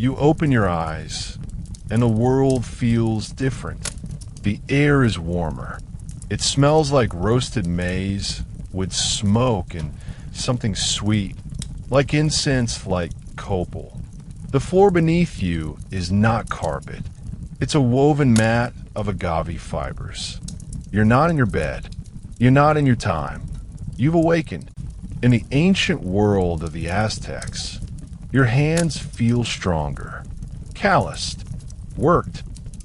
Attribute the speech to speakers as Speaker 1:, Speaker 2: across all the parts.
Speaker 1: You open your eyes, and the world feels different. The air is warmer. It smells like roasted maize with smoke and something sweet, like incense, like copal. The floor beneath you is not carpet. It's a woven mat of agave fibers. You're not in your bed. You're not in your time. You've awakened. In the ancient world of the Aztecs, your hands feel stronger, calloused, worked.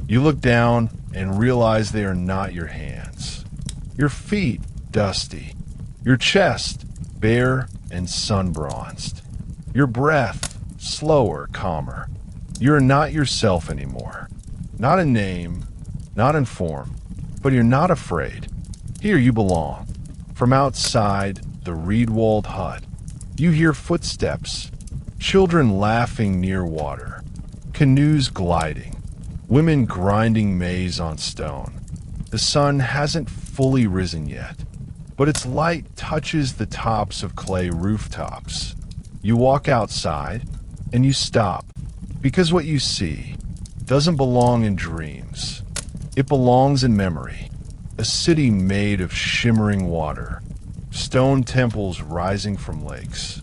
Speaker 1: You look down and realize they are not your hands. Your feet dusty. Your chest bare and sun-bronzed. Your breath slower, calmer. You're not yourself anymore. Not in name, not in form, but you're not afraid. Here you belong. From outside the reed-walled hut, you hear footsteps, children laughing near water, canoes gliding, women grinding maize on stone. The sun hasn't fully risen yet, but its light touches the tops of clay rooftops. You walk outside, and you stop, because what you see doesn't belong in dreams. It belongs in memory. A city made of shimmering water, stone temples rising from lakes,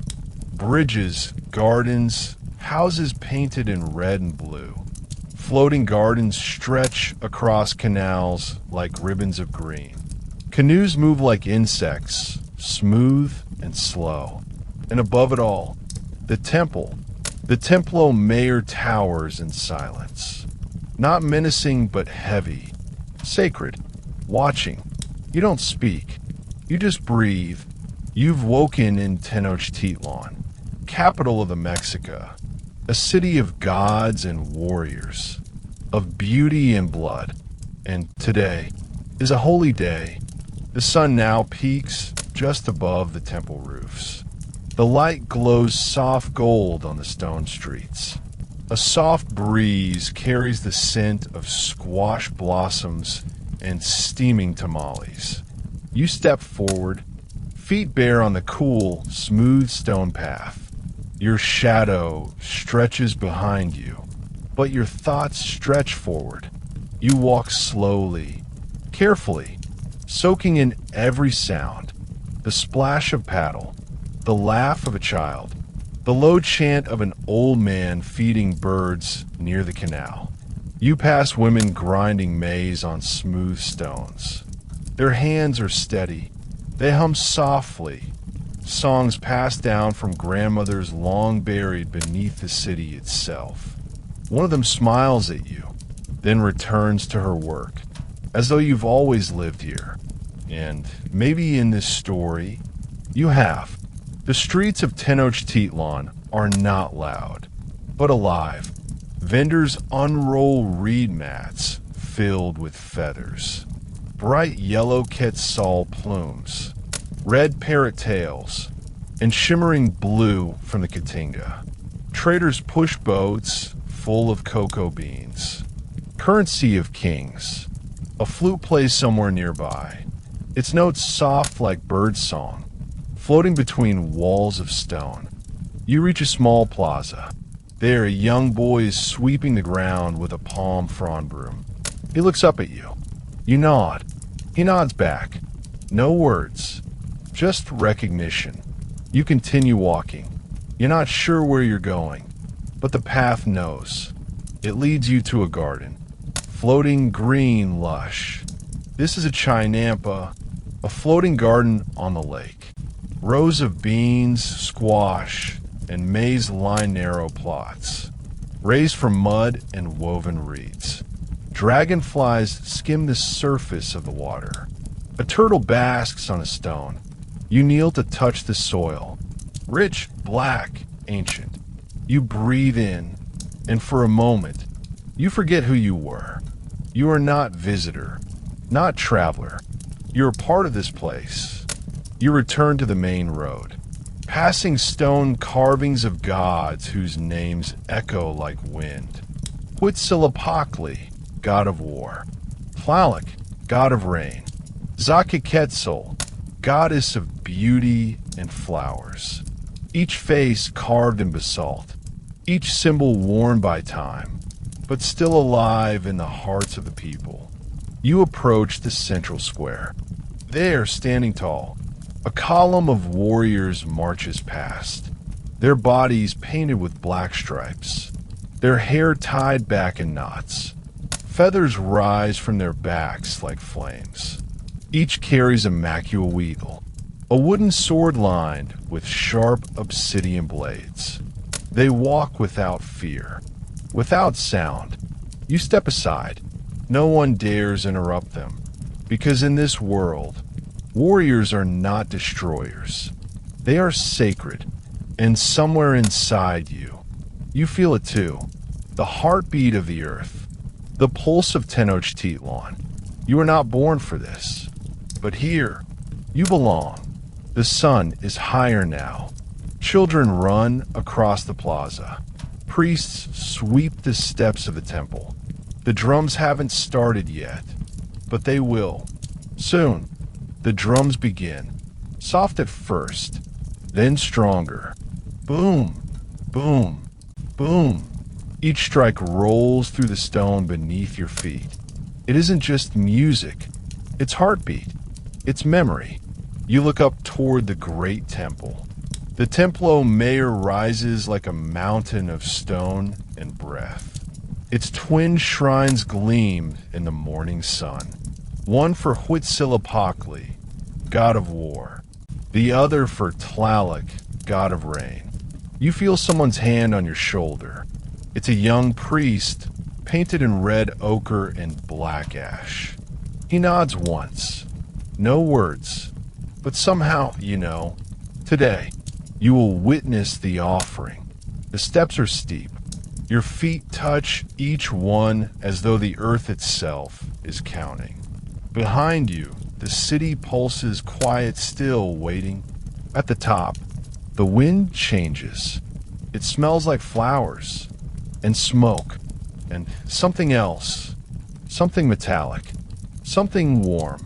Speaker 1: bridges, gardens, houses painted in red and blue. Floating gardens stretch across canals like ribbons of green. Canoes move like insects, smooth and slow. And above it all, the temple. The Templo Mayor towers in silence. Not menacing, but heavy. Sacred. Watching. You don't speak. You just breathe. You've woken in Tenochtitlan, capital of the Mexica, a city of gods and warriors, of beauty and blood. And today is a holy day. The sun now peaks just above the temple roofs. The light glows soft gold on the stone streets. A soft breeze carries the scent of squash blossoms and steaming tamales. You step forward, feet bare on the cool, smooth stone path. Your shadow stretches behind you, but your thoughts stretch forward. You walk slowly, carefully, soaking in every sound. The splash of paddle, the laugh of a child, the low chant of an old man feeding birds near the canal. You pass women grinding maize on smooth stones. Their hands are steady. They hum softly, songs passed down from grandmothers long buried beneath the city itself. One of them smiles at you, then returns to her work, as though you've always lived here. And maybe in this story, you have. The streets of Tenochtitlan are not loud, but alive. Vendors unroll reed mats filled with feathers. Bright yellow quetzal plumes, red parrot tails, and shimmering blue from the Caatinga. Traders push boats full of cocoa beans. Currency of kings. A flute plays somewhere nearby, its notes soft like birdsong, floating between walls of stone. You reach a small plaza. There, a young boy is sweeping the ground with a palm frond broom. He looks up at you. You nod. He nods back. No words, just recognition. You continue walking. You're not sure where you're going, but the path knows. It leads you to a garden, floating green lush. This is a chinampa, a floating garden on the lake. Rows of beans, squash, and maize line narrow plots, raised from mud and woven reeds. Dragonflies skim the surface of the water. A turtle basks on a stone. You kneel to touch the soil. Rich, black, ancient. You breathe in, and for a moment, you forget who you were. You are not visitor, not traveler. You're part of this place. You return to the main road, passing stone carvings of gods whose names echo like wind. Huitzilopochtli, god of war. Tlaloc, god of rain. Zacaquetzal, goddess of beauty and flowers. Each face carved in basalt. each symbol worn by time, but still alive in the hearts of the people. You approach the central square. There, standing tall, a column of warriors marches past, their bodies painted with black stripes, their hair tied back in knots. Feathers rise from their backs like flames. Each carries a macuahuitl, a wooden sword lined with sharp obsidian blades. They walk without fear, without sound. You step aside. No one dares interrupt them, because in this world, warriors are not destroyers. They are sacred, and somewhere inside you, you feel it too. The heartbeat of the earth, the pulse of Tenochtitlan. You are not born for this, but here, you belong. The sun is higher now. Children run across the plaza. Priests sweep the steps of the temple. The drums haven't started yet, but they will. Soon, the drums begin. Soft at first, then stronger. Boom, boom, boom. Each strike rolls through the stone beneath your feet. It isn't just music. It's heartbeat. It's memory. You look up toward the great temple. The Templo Mayor rises like a mountain of stone and breath. Its twin shrines gleam in the morning sun. One for Huitzilopochtli, god of war. The other for Tlaloc, god of rain. You feel someone's hand on your shoulder. It's a young priest, painted in red ochre and black ash. He nods once. No words. But somehow, today, you will witness the offering. The steps are steep. Your feet touch each one as though the earth itself is counting. Behind you, the city pulses quiet still, waiting. At the top, the wind changes. It smells like flowers and smoke and something else, something metallic, something warm.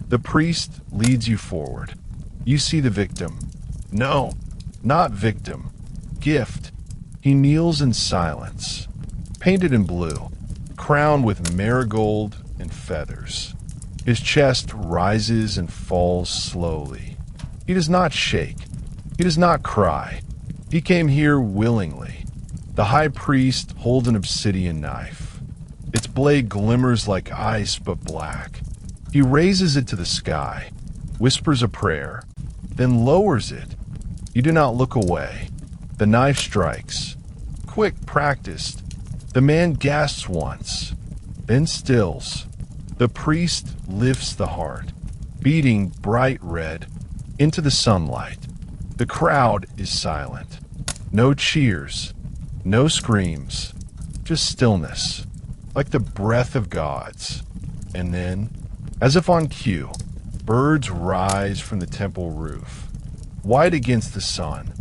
Speaker 1: The priest leads you forward. You see the victim. No, not victim. Gift. He kneels in silence, painted in blue, crowned with marigold and feathers. His chest rises and falls slowly. He does not shake. He does not cry. He came here willingly. The high priest holds an obsidian knife. Its blade glimmers like ice but black. He raises it to the sky, whispers a prayer, then lowers it. You do not look away. The knife strikes. Quick, practiced. The man gasps once, then stills. The priest lifts the heart, beating bright red, into the sunlight. The crowd is silent. No cheers, no screams, just stillness, like the breath of gods. And then, as if on cue, birds rise from the temple roof, white against the sun.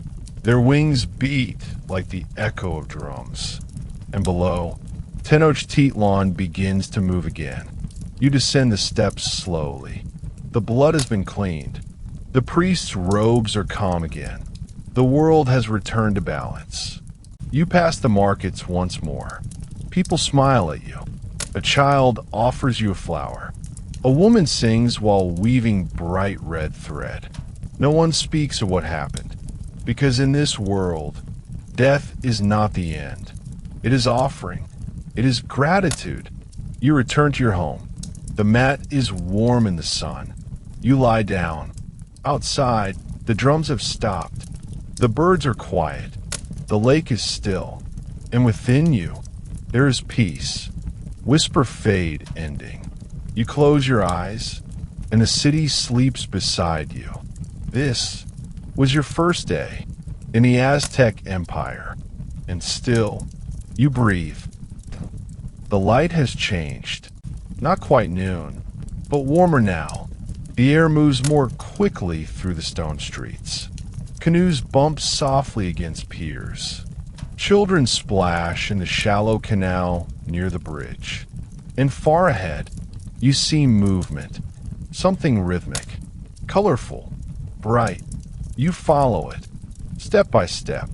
Speaker 1: Their wings beat like the echo of drums. And below, Tenochtitlan begins to move again. You descend the steps slowly. The blood has been cleaned. The priest's robes are calm again. The world has returned to balance. You pass the markets once more. People smile at you. A child offers you a flower. A woman sings while weaving bright red thread. No one speaks of what happened, because in this world, death is not the end. It is offering. It is gratitude. You return to your home. The mat is warm in the sun. You lie down. Outside, the drums have stopped. The birds are quiet. The lake is still. And within you, there is peace. Whisper fade ending. You close your eyes, and the city sleeps beside you. This was your first day in the Aztec Empire, and still, you breathe. The light has changed. Not quite noon, but warmer now. The air moves more quickly through the stone streets. Canoes bump softly against piers. Children splash in the shallow canal near the bridge. And far ahead, you see movement. Something rhythmic, colorful, bright. You follow it, step by step.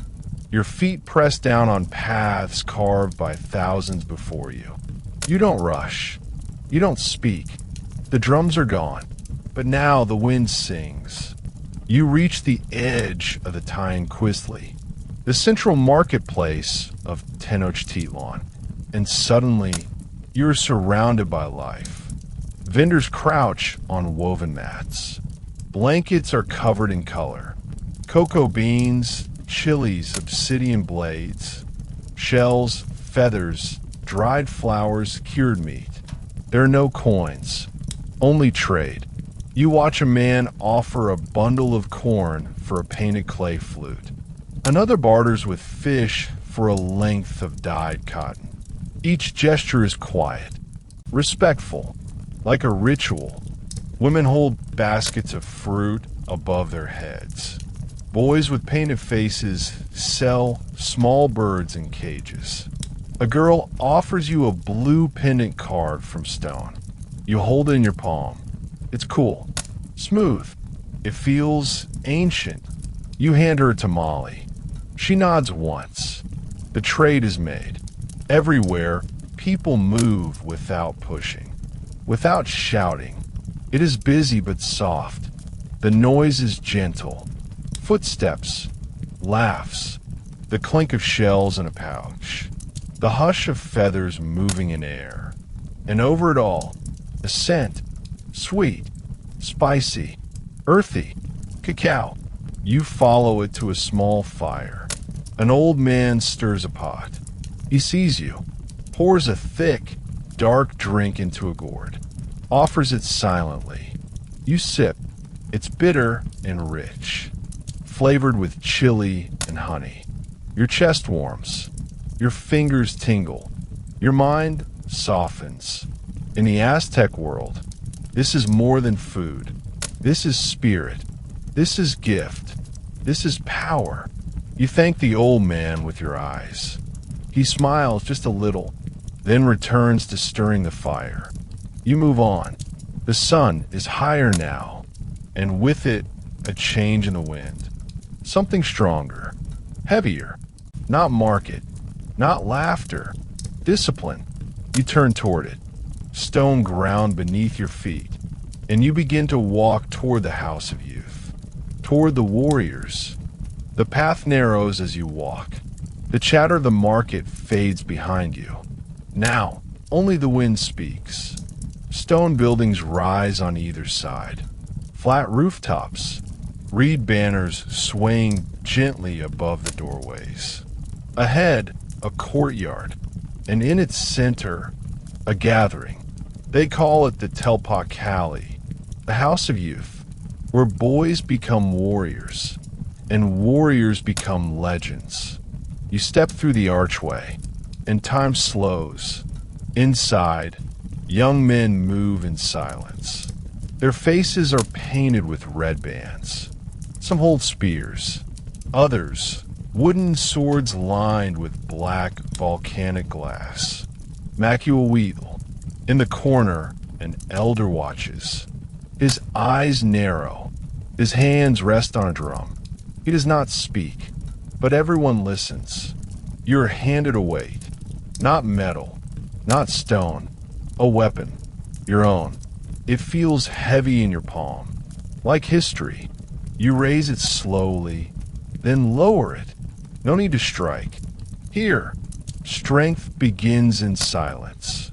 Speaker 1: Your feet press down on paths carved by thousands before you. You don't rush. You don't speak. The drums are gone, but now the wind sings. You reach the edge of the Tyanquistli, the central marketplace of Tenochtitlan, and suddenly you're surrounded by life. Vendors crouch on woven mats. Blankets are covered in color. Cocoa beans, chilies, obsidian blades, shells, feathers, dried flowers, cured meat. There are no coins, only trade. You watch a man offer a bundle of corn for a painted clay flute. Another barters with fish for a length of dyed cotton. Each gesture is quiet, respectful, like a ritual. Women hold baskets of fruit above their heads. Boys with painted faces sell small birds in cages. A girl offers you a blue pendant card from stone. You hold it in your palm. It's cool, smooth. It feels ancient. You hand her a tamale. She nods once. The trade is made. Everywhere, people move without pushing, without shouting. It is busy but soft. The noise is gentle. Footsteps, laughs, the clink of shells in a pouch, the hush of feathers moving in air. And over it all, a scent, sweet, spicy, earthy, cacao. You follow it to a small fire. An old man stirs a pot. He sees you, pours a thick, dark drink into a gourd, offers it silently. You sip. It's bitter and rich, flavored with chili and honey. Your chest warms. Your fingers tingle. Your mind softens. In the Aztec world, this is more than food. This is spirit. This is gift. This is power. You thank the old man with your eyes. He smiles just a little, then returns to stirring the fire. You move on. The sun is higher now, and with it, a change in the wind. Something stronger, heavier, not market, not laughter, discipline. You turn toward it, stone ground beneath your feet, and you begin to walk toward the house of youth, toward the warriors. The path narrows as you walk. The chatter of the market fades behind you. Now, only the wind speaks. Stone buildings rise on either side. Flat rooftops, reed banners swaying gently above the doorways. Ahead, a courtyard, and in its center, a gathering. They call it the Telpakali, the House of Youth, where boys become warriors, and warriors become legends. You step through the archway, and time slows. Inside, young men move in silence. Their faces are painted with red bands. Some hold spears. Others, wooden swords lined with black volcanic glass. Macuahuitl. In the corner, an elder watches. His eyes narrow. His hands rest on a drum. He does not speak, but everyone listens. You are handed a weight. Not metal, not stone. A weapon. Your own. It feels heavy in your palm. Like history. You raise it slowly, then lower it. No need to strike. Here, strength begins in silence.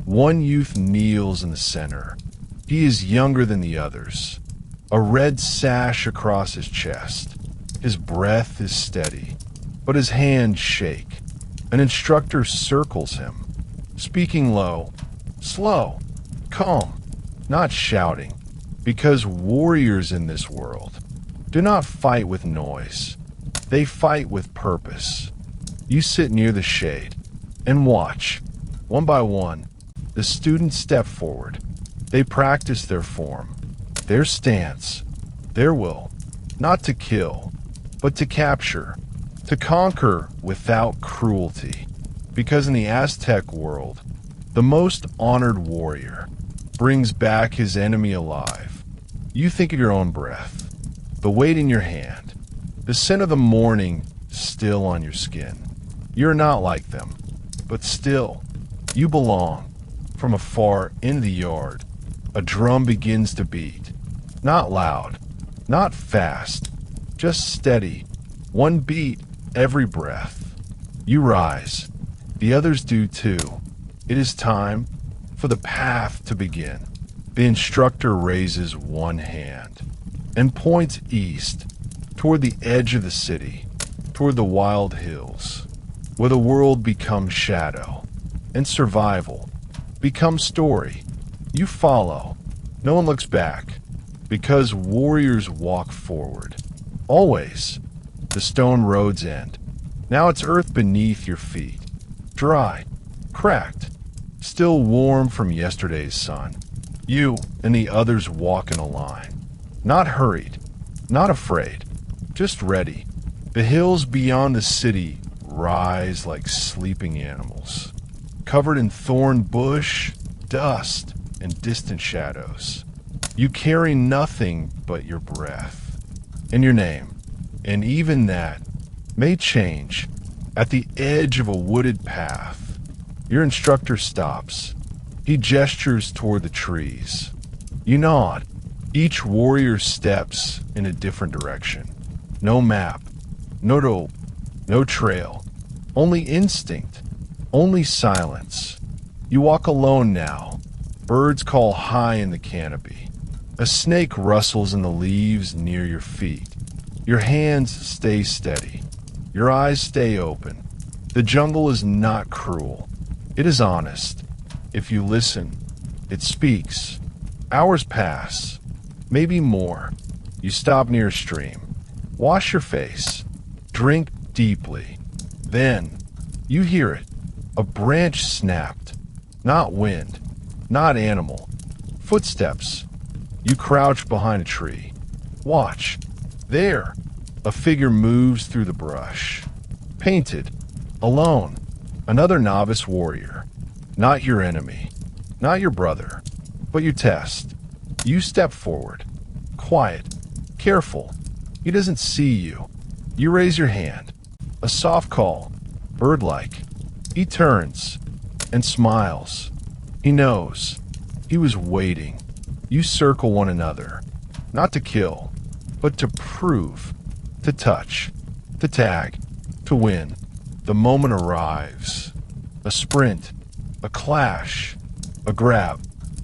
Speaker 1: One youth kneels in the center. He is younger than the others. A red sash across his chest. His breath is steady, but his hands shake. An instructor circles him, speaking low, slow, calm, not shouting, because warriors in this world do not fight with noise. They fight with purpose. You sit near the shade and watch. One by one, the students step forward. They practice their form, their stance, their will, not to kill, but to capture, to conquer without cruelty. Because in the Aztec world, the most honored warrior brings back his enemy alive. You think of your own breath, the weight in your hand, the scent of the morning still on your skin. You're not like them, but still, you belong. From afar in the yard, a drum begins to beat. Not loud, not fast, just steady. One beat every breath. You rise. The others do too. It is time for the path to begin. The instructor raises one hand and points east, toward the edge of the city, toward the wild hills, where the world becomes shadow and survival becomes story. You follow. No one looks back, because warriors walk forward. Always. The stone roads end. Now it's earth beneath your feet. Dry, cracked, still warm from yesterday's sun. You and the others walk in a line. Not hurried, not afraid, just ready. The hills beyond the city rise like sleeping animals, covered in thorn bush, dust, and distant shadows. You carry nothing but your breath and your name, and even that may change. At the edge of a wooded path, your instructor stops. He gestures toward the trees. You nod. Each warrior steps in a different direction. No map, no rope, no trail, only instinct, only silence. You walk alone now. Birds call high in the canopy. A snake rustles in the leaves near your feet. Your hands stay steady. Your eyes stay open. The jungle is not cruel. It is honest. If you listen, it speaks. Hours pass, maybe more. You stop near a stream. Wash your face. Drink deeply. Then, you hear it. A branch snapped. Not wind. Not animal. Footsteps. You crouch behind a tree. Watch. There. A figure moves through the brush. Painted. Alone. Another novice warrior. Not your enemy. Not your brother. But your test. You step forward. Quiet. Careful. He doesn't see you. You raise your hand. A soft call. Bird-like. He turns and smiles. He knows. He was waiting. You circle one another. Not to kill, but to prove. To touch. To tag. To win. The moment arrives. A sprint. A clash. A grab.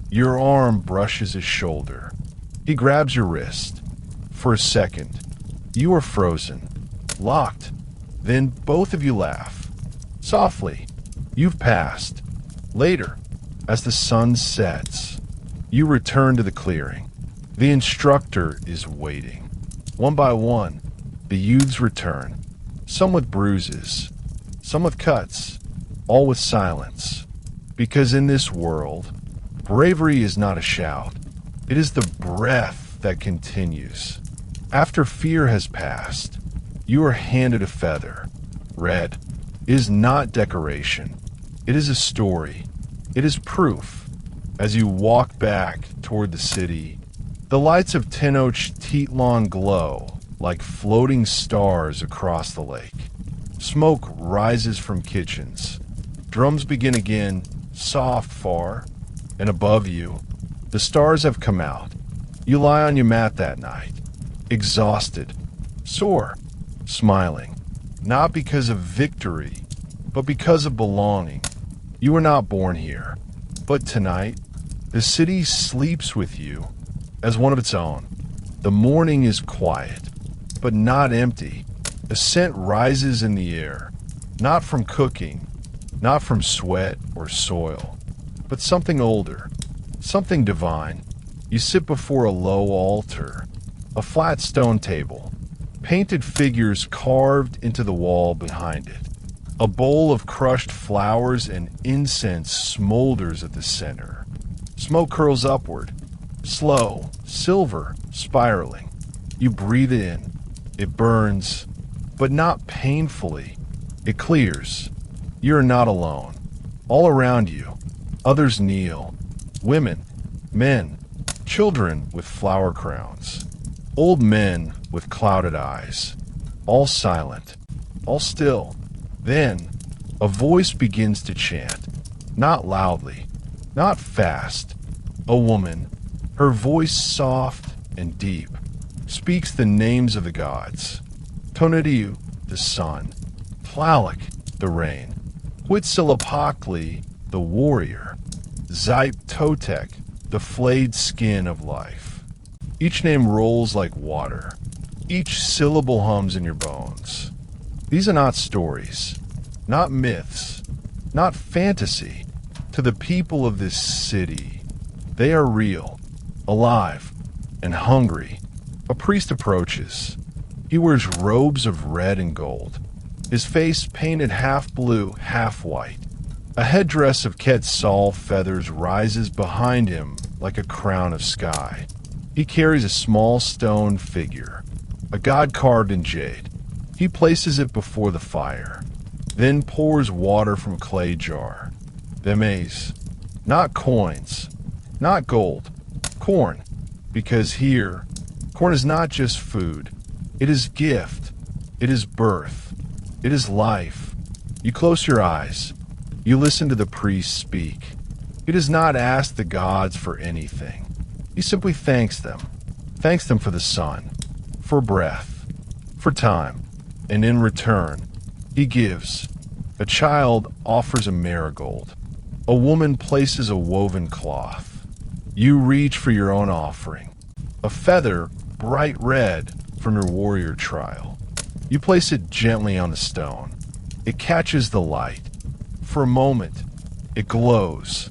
Speaker 1: Your arm brushes his shoulder. He grabs your wrist. For a second, you are frozen. Locked. Then both of you laugh. Softly. You've passed. Later, as the sun sets, you return to the clearing. The instructor is waiting. One by one, the youths return. Some with bruises. Some with cuts. All with silence. Because in this world, bravery is not a shout. It is the breath that continues. After fear has passed, you are handed a feather. Red. It is not decoration. It is a story. It is proof. As you walk back toward the city, the lights of Tenochtitlan glow like floating stars across the lake. Smoke rises from kitchens. Drums begin again, soft far, and above you, the stars have come out. You lie on your mat that night, exhausted, sore, smiling, not because of victory, but because of belonging. You were not born here, but tonight, the city sleeps with you as one of its own. The morning is quiet, but not empty. A scent rises in the air, not from cooking, not from sweat or soil, but something older, something divine. You sit before a low altar, a flat stone table, painted figures carved into the wall behind it. A bowl of crushed flowers and incense smolders at the center. Smoke curls upward, slow, silver, spiraling. You breathe it in. It burns, but not painfully. It clears. You are not alone. All around you, others kneel. Women, men, children with flower crowns. Old men with clouded eyes. All silent. all still. Then, a voice begins to chant, not loudly, not fast. A woman, her voice soft and deep, speaks the names of the gods. Tonariu, the sun. Tlaloc, the rain. Huitzilopochtli, the warrior. Zyp-Totec, the flayed skin of life. Each name rolls like water. Each syllable hums in your bones. These are not stories, not myths, not fantasy. To the people of this city, they are real, alive, and hungry. A priest approaches. He wears robes of red and gold, his face painted half blue, half white. A headdress of quetzal feathers rises behind him like a crown of sky. He carries a small stone figure, a god carved in jade. He places it before the fire, then pours water from a clay jar. The maize, not coins, not gold, corn, because here, corn is not just food. It is gift, it is birth, it is life. You close your eyes, you listen to the priest speak. He does not ask the gods for anything. He simply thanks them for the sun, for breath, for time, and in return, he gives. A child offers a marigold. A woman places a woven cloth. You reach for your own offering. A feather, bright red, from your warrior trial. You place it gently on the stone. It catches the light. For a moment, it glows.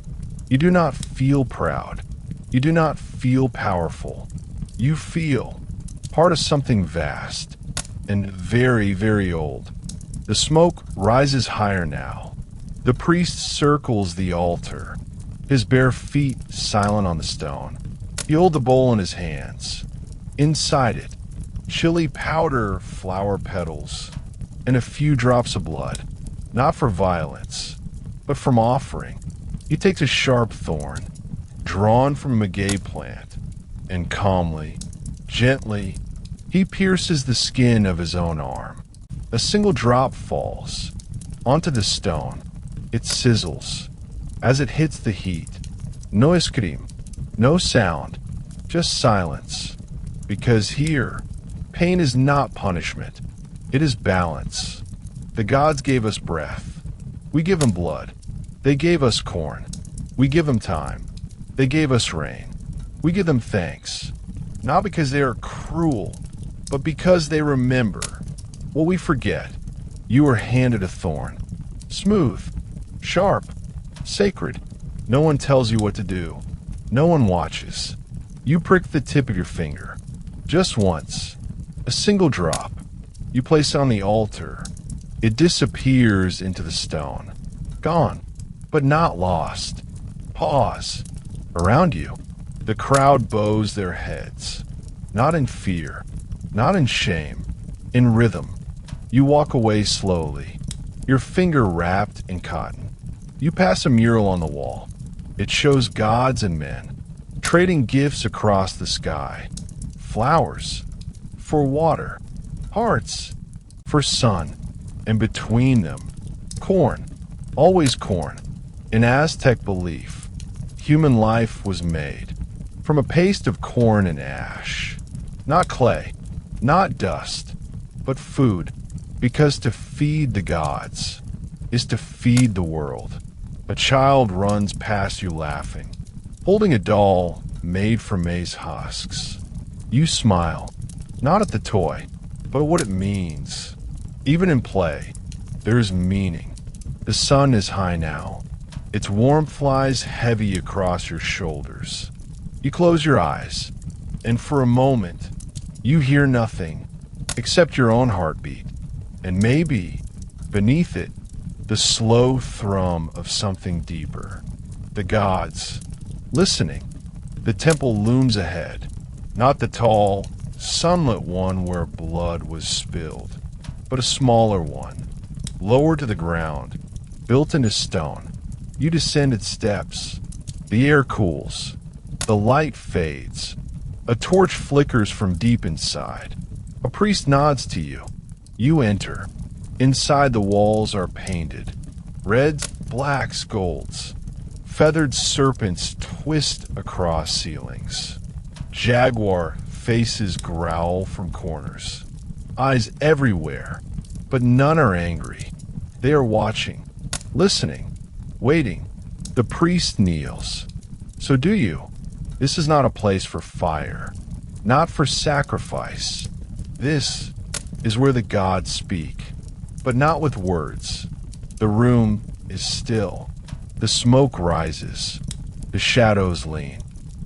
Speaker 1: You do not feel proud. You do not feel powerful. You feel part of something vast and very, very old. The smoke rises higher now. The priest circles the altar, his bare feet silent on the stone. He holds the bowl in his hands. Inside it, chili powder flower petals and a few drops of blood, not for violence, but from offering. He takes a sharp thorn, drawn from a maguey plant, and calmly, gently, he pierces the skin of his own arm. A single drop falls onto the stone. It sizzles as it hits the heat. No scream, no sound, just silence. Because here, pain is not punishment. It is balance. The gods gave us breath. We give them blood. They gave us corn. We give them time. They gave us rain. We give them thanks. Not because they are cruel, but because they remember. What we forget. You were handed a thorn. Smooth, sharp, sacred. No one tells you what to do. No one watches. You prick the tip of your finger. Just once. A single drop. You place it on the altar. It disappears into the stone. Gone, but not lost. Pause. Around you, the crowd bows their heads. Not in fear, not in shame, in rhythm. You walk away slowly, your finger wrapped in cotton. You pass a mural on the wall. It shows gods and men trading gifts across the sky. Flowers for water, hearts for sun, and between them, corn, always corn. In Aztec belief, human life was made from a paste of corn and ash. Not clay, not dust, but food. Because to feed the gods is to feed the world. A child runs past you laughing, holding a doll made from maize husks. You smile, not at the toy, but at what it means. Even in play, there is meaning. The sun is high now. Its warmth lies heavy across your shoulders. You close your eyes, and for a moment, you hear nothing except your own heartbeat, and maybe, beneath it, the slow thrum of something deeper. The gods, listening. The temple looms ahead, not the tall, sunlit one where blood was spilled, but a smaller one, lower to the ground, built into stone. You descend its steps. The air cools. The light fades. A torch flickers from deep inside. A priest nods to you. You enter. Inside, the walls are painted. Reds, blacks, golds. Feathered serpents twist across ceilings. Jaguar faces growl from corners. Eyes everywhere, but none are angry. They are watching, listening, waiting. The priest kneels. So do you. This is not a place for fire, not for sacrifice. This is where the gods speak, but not with words. The room is still. The smoke rises. The shadows lean.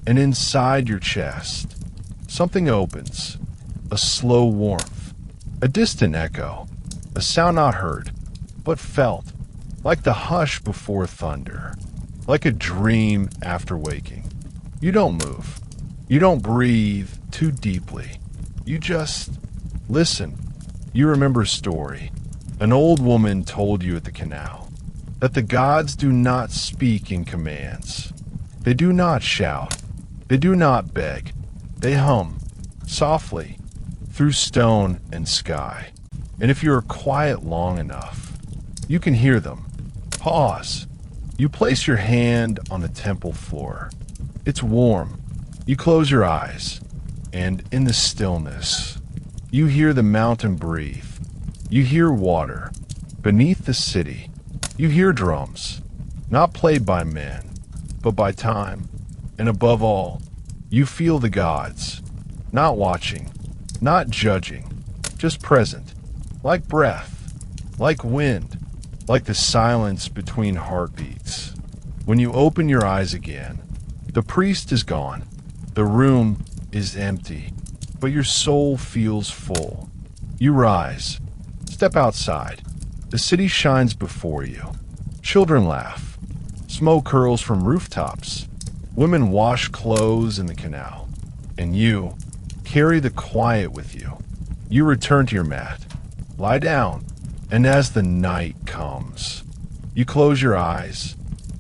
Speaker 1: And inside your chest, something opens. A slow warmth. A distant echo. A sound not heard, but felt. Like the hush before thunder. Like a dream after waking. You don't move. You don't breathe too deeply. You just listen. You remember a story. An old woman told you at the canal that the gods do not speak in commands. They do not shout. They do not beg. They hum, softly, through stone and sky. And if you are quiet long enough, you can hear them. Pause. You place your hand on the temple floor. It's warm. You close your eyes, and in the stillness, you hear the mountain breathe. You hear water. Beneath the city, you hear drums, not played by men, but by time. And above all, you feel the gods, not watching, not judging, just present, like breath, like wind, like the silence between heartbeats. When you open your eyes again, the priest is gone. The room is empty, but your soul feels full. You rise, step outside. The city shines before you. Children laugh. Smoke curls from rooftops. Women wash clothes in the canal. And you carry the quiet with you. You return to your mat. Lie down. And as the night comes, you close your eyes,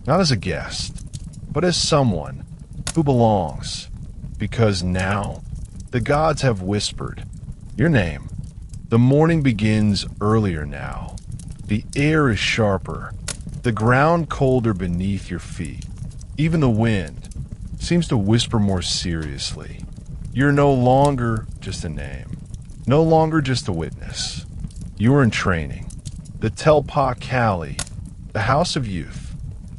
Speaker 1: not as a guest, but as someone who belongs. Because now, the gods have whispered your name. The morning begins earlier now. The air is sharper. The ground colder beneath your feet. Even the wind seems to whisper more seriously. You're no longer just a name. No longer just a witness. You are in training. The Telpa Kali, the house of youth,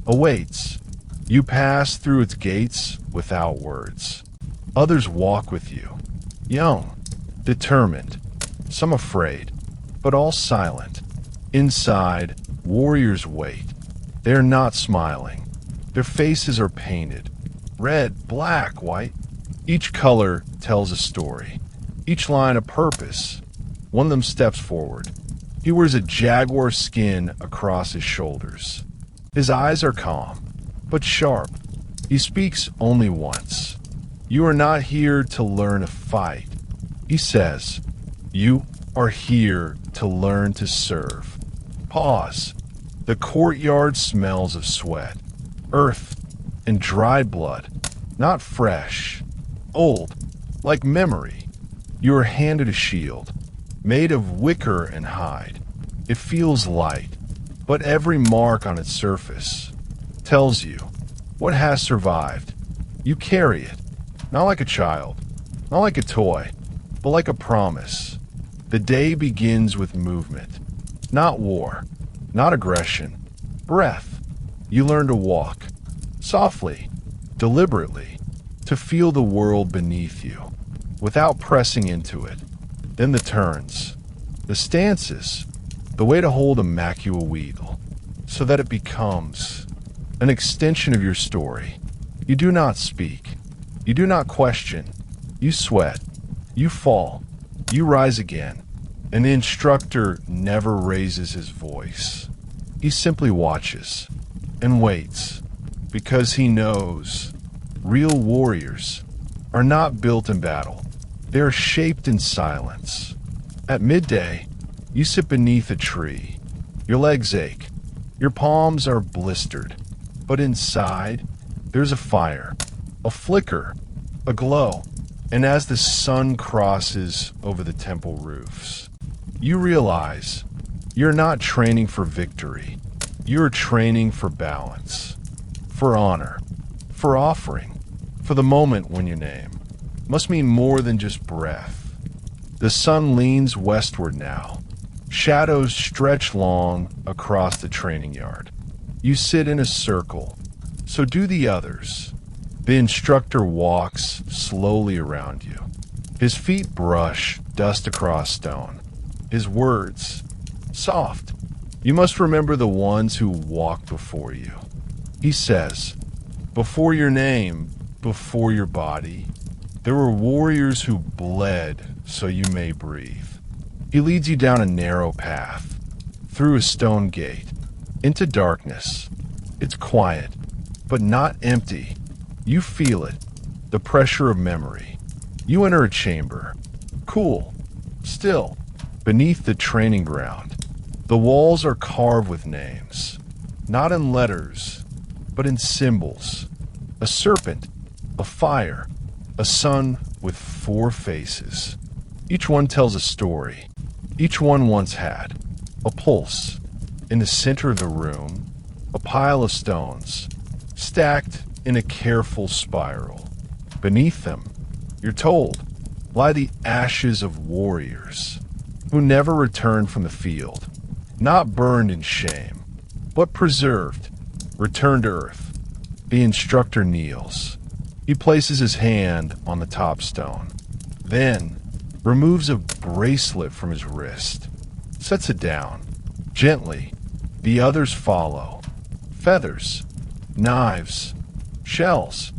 Speaker 1: awaits. You pass through its gates without words. Others walk with you, young, determined, some afraid, but all silent. Inside, warriors wait. They are not smiling. Their faces are painted. Red, black, white. Each color tells a story. Each line a purpose. One of them steps forward. He wears a jaguar skin across his shoulders. His eyes are calm, but sharp. He speaks only once. You are not here to learn a fight. He says, you are here to learn to serve. Pause. The courtyard smells of sweat, earth, and dried blood. Not fresh, old, like memory. You are handed a shield, made of wicker and hide. It feels light, but every mark on its surface tells you what has survived. You carry it, not like a child, not like a toy, but like a promise. The day begins with movement, not war, not aggression, breath. You learn to walk, softly, deliberately, to feel the world beneath you, without pressing into it. Then the turns, the stances, the way to hold a macula wheedle, so that it becomes an extension of your story. You do not speak. You do not question. You sweat. You fall. You rise again. And the instructor never raises his voice. He simply watches and waits, because he knows real warriors are not built in battle. They are shaped in silence. At midday, you sit beneath a tree. Your legs ache. Your palms are blistered. But inside, there's a fire, a flicker, a glow. And as the sun crosses over the temple roofs, you realize You're not training for victory. You're training for balance, for honor, for offering, for the moment when your name must mean more than just breath. The sun leans westward now. Shadows stretch long across the training yard. You sit in a circle, so do the others. The instructor walks slowly around you. His feet brush dust across stone. His words, soft. You must remember the ones who walked before you. He says, before your name, before your body, there were warriors who bled so you may breathe. He leads you down a narrow path, through a stone gate, into darkness. It's quiet, but not empty. You feel it, the pressure of memory. You enter a chamber, cool, still, beneath the training ground. The walls are carved with names, not in letters, but in symbols. A serpent, a fire, a sun with 4 faces. Each one tells a story. Each one once had a pulse. In the center of the room, a pile of stones, stacked in a careful spiral. Beneath them, you're told, lie the ashes of warriors who never returned from the field, not burned in shame, but preserved, returned to earth. The instructor kneels. He places his hand on the top stone, then removes a bracelet from his wrist, sets it down. Gently, the others follow. Feathers, knives, shells,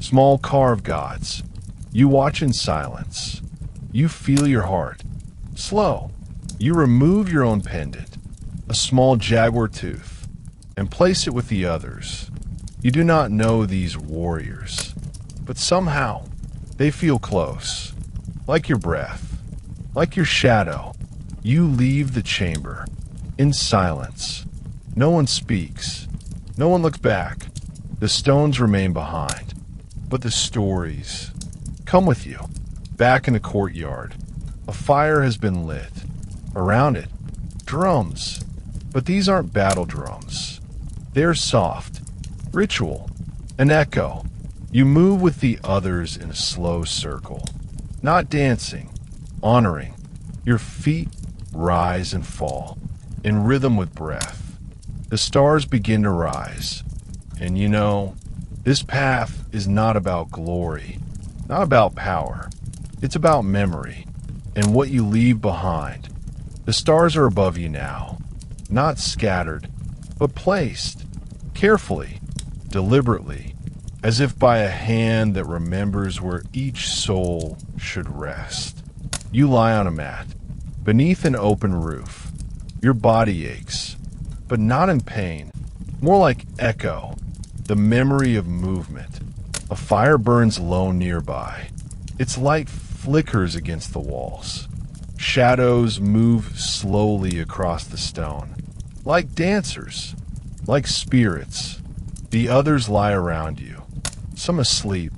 Speaker 1: small carved gods. You watch in silence. You feel your heart. Slow, you remove your own pendant, a small jaguar tooth, and place it with the others. You do not know these warriors, but somehow they feel close, like your breath, like your shadow. You leave the chamber, in silence. No one speaks. No one looks back. The stones remain behind, but the stories come with you. Back in the courtyard, a fire has been lit. Around it, drums. But these aren't battle drums. They're soft, ritual, an echo. You move with the others in a slow circle, not dancing, honoring. Your feet rise and fall, in rhythm with breath. The stars begin to rise, and you know, this path is not about glory, not about power. It's about memory and what you leave behind. The stars are above you now, not scattered, but placed, carefully, deliberately, as if by a hand that remembers where each soul should rest. You lie on a mat, beneath an open roof. Your body aches, but not in pain, more like echo, the memory of movement. A fire burns low nearby. Its light flickers against the walls. Shadows move slowly across the stone, like dancers, like spirits. The others lie around you, some asleep,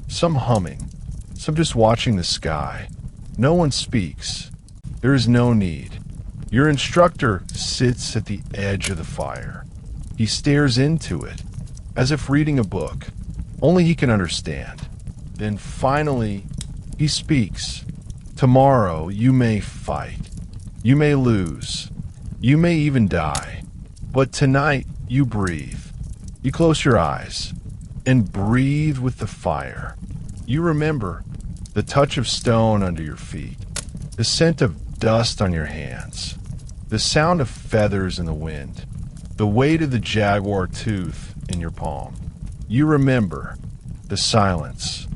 Speaker 1: some humming, some just watching the sky. No one speaks. There is no need. Your instructor sits at the edge of the fire. He stares into it, as if reading a book. Only he can understand. Then finally, he speaks. Tomorrow you may fight. You may lose. You may even die. But tonight you breathe. You close your eyes and breathe with the fire. You remember the touch of stone under your feet, the scent of dust on your hands, the sound of feathers in the wind, the weight of the jaguar tooth in your palm. You remember the silence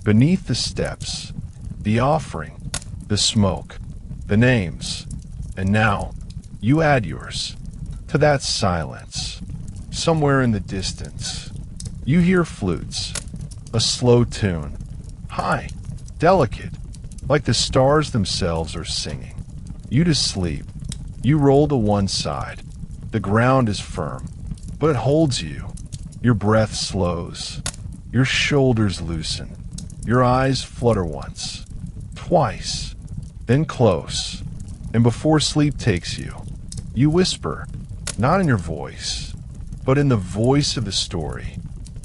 Speaker 1: beneath the steps, the offering, the smoke, the names, and now you add yours to that silence. Somewhere in the distance, you hear flutes, a slow tune, high, delicate, like the stars themselves are singing. You to sleep. You roll to one side. The ground is firm, but it holds you. Your breath slows. Your shoulders loosen. Your eyes flutter once, twice, then close. And before sleep takes you, You whisper, not in your voice, but in the voice of the story.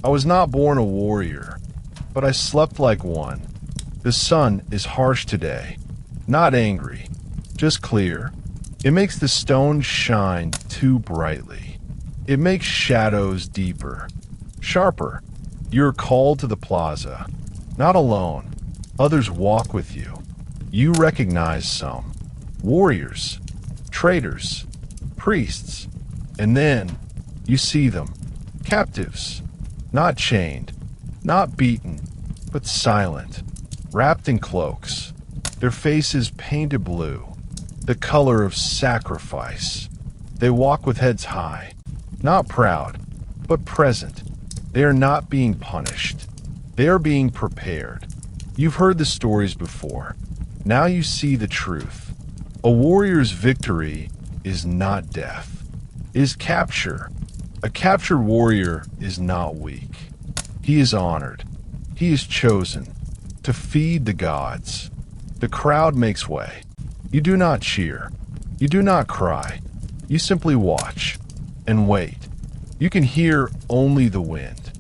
Speaker 1: I was not born a warrior, but I slept like one. The sun is harsh today, not angry, just clear. It makes the stones shine too brightly. It makes shadows deeper, sharper. You're called to the plaza, not alone. Others walk with you. You recognize some. Warriors, traders, priests. And then you see them. Captives, not chained, not beaten, but silent, wrapped in cloaks. Their faces painted blue, the color of sacrifice. They walk with heads high, not proud, but present. They are not being punished. They are being prepared. You've heard the stories before. Now you see the truth. A warrior's victory is not death, is capture. A captured warrior is not weak. He is honored. He is chosen to feed the gods. The crowd makes way. You do not cheer. You do not cry. You simply watch and wait. You can hear only the wind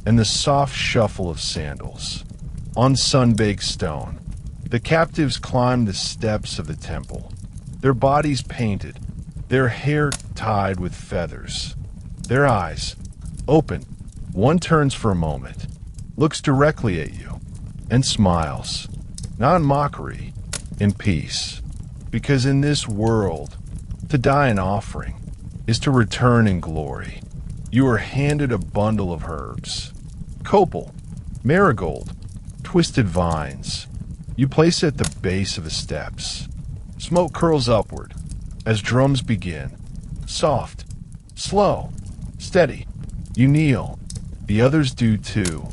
Speaker 1: and the soft shuffle of sandals. On sun-baked stone, the captives climb the steps of the temple, their bodies painted, their hair tied with feathers, their eyes open. One turns for a moment, looks directly at you, and smiles, not in mockery, in peace. Because in this world, to die an offering is to return in glory. You are handed a bundle of herbs, copal, marigold, twisted vines. You place it at the base of the steps. Smoke curls upward as drums begin. Soft, slow, steady. You kneel. The others do too.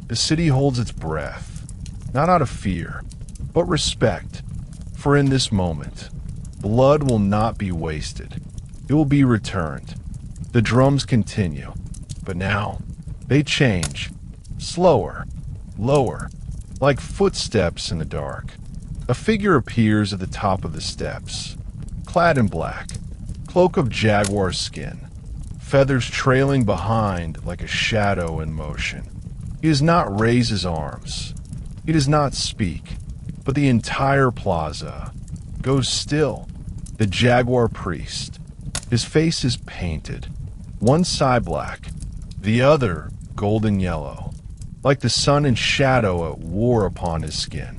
Speaker 1: The city holds its breath, not out of fear, but respect. For in this moment, blood will not be wasted. It will be returned. The drums continue, but now they change. Slower, lower, like footsteps in the dark. A figure appears at the top of the steps, clad in black, cloak of jaguar skin, feathers trailing behind like a shadow in motion. He does not raise his arms. He does not speak, but the entire plaza goes still. The jaguar priest, his face is painted, one side black, the other golden yellow, like the sun and shadow at war upon his skin.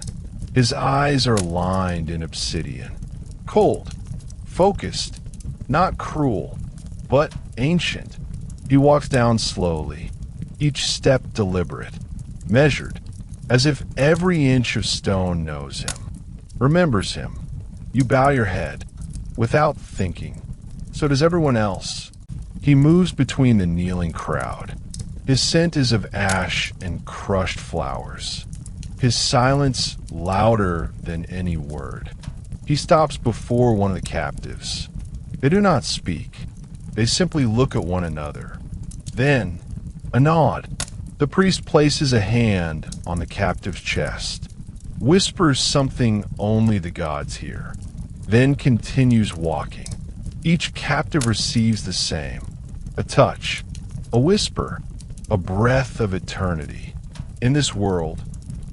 Speaker 1: His eyes are lined in obsidian, cold, focused, not cruel, but ancient. He walks down slowly, each step deliberate, measured, as if every inch of stone knows him, remembers him. You bow your head, without thinking. So does everyone else. He moves between the kneeling crowd. His scent is of ash and crushed flowers. His silence louder than any word. He stops before one of the captives. They do not speak. They simply look at one another. Then, a nod. The priest places a hand on the captive's chest, whispers something only the gods hear, then continues walking. Each captive receives the same. A touch, a whisper, a breath of eternity. In this world,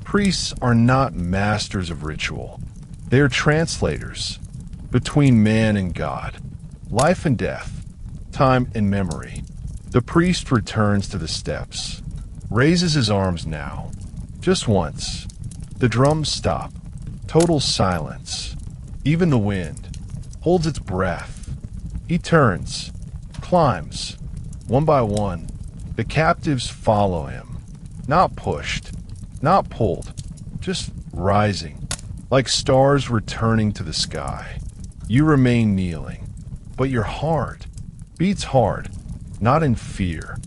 Speaker 1: priests are not masters of ritual. They are translators between man and God, life and death, time and memory. The priest returns to the steps, raises his arms now, just once. The drums stop, total silence. Even the wind holds its breath. He turns, climbs, one by one. The captives follow him, not pushed, not pulled, just rising, like stars returning to the sky. You remain kneeling, but your heart beats hard, not in fear,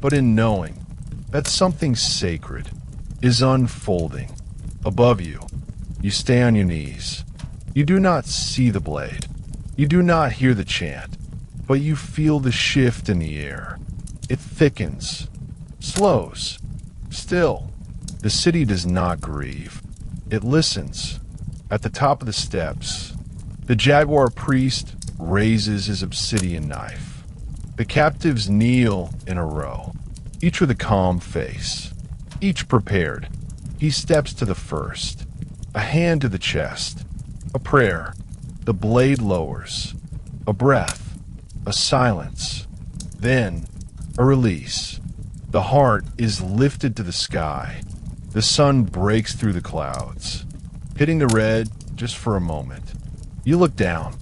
Speaker 1: but in knowing that something sacred is unfolding. Above you, you stay on your knees. You do not see the blade. You do not hear the chant, but you feel the shift in the air. It thickens, slows, still. The city does not grieve. It listens. At the top of the steps, the jaguar priest raises his obsidian knife. The captives kneel in a row, each with a calm face, each prepared. He steps to the first, a hand to the chest, a prayer. The blade lowers, a breath, a silence, then a release. The heart is lifted to the sky. The sun breaks through the clouds, hitting the red just for a moment. You look down,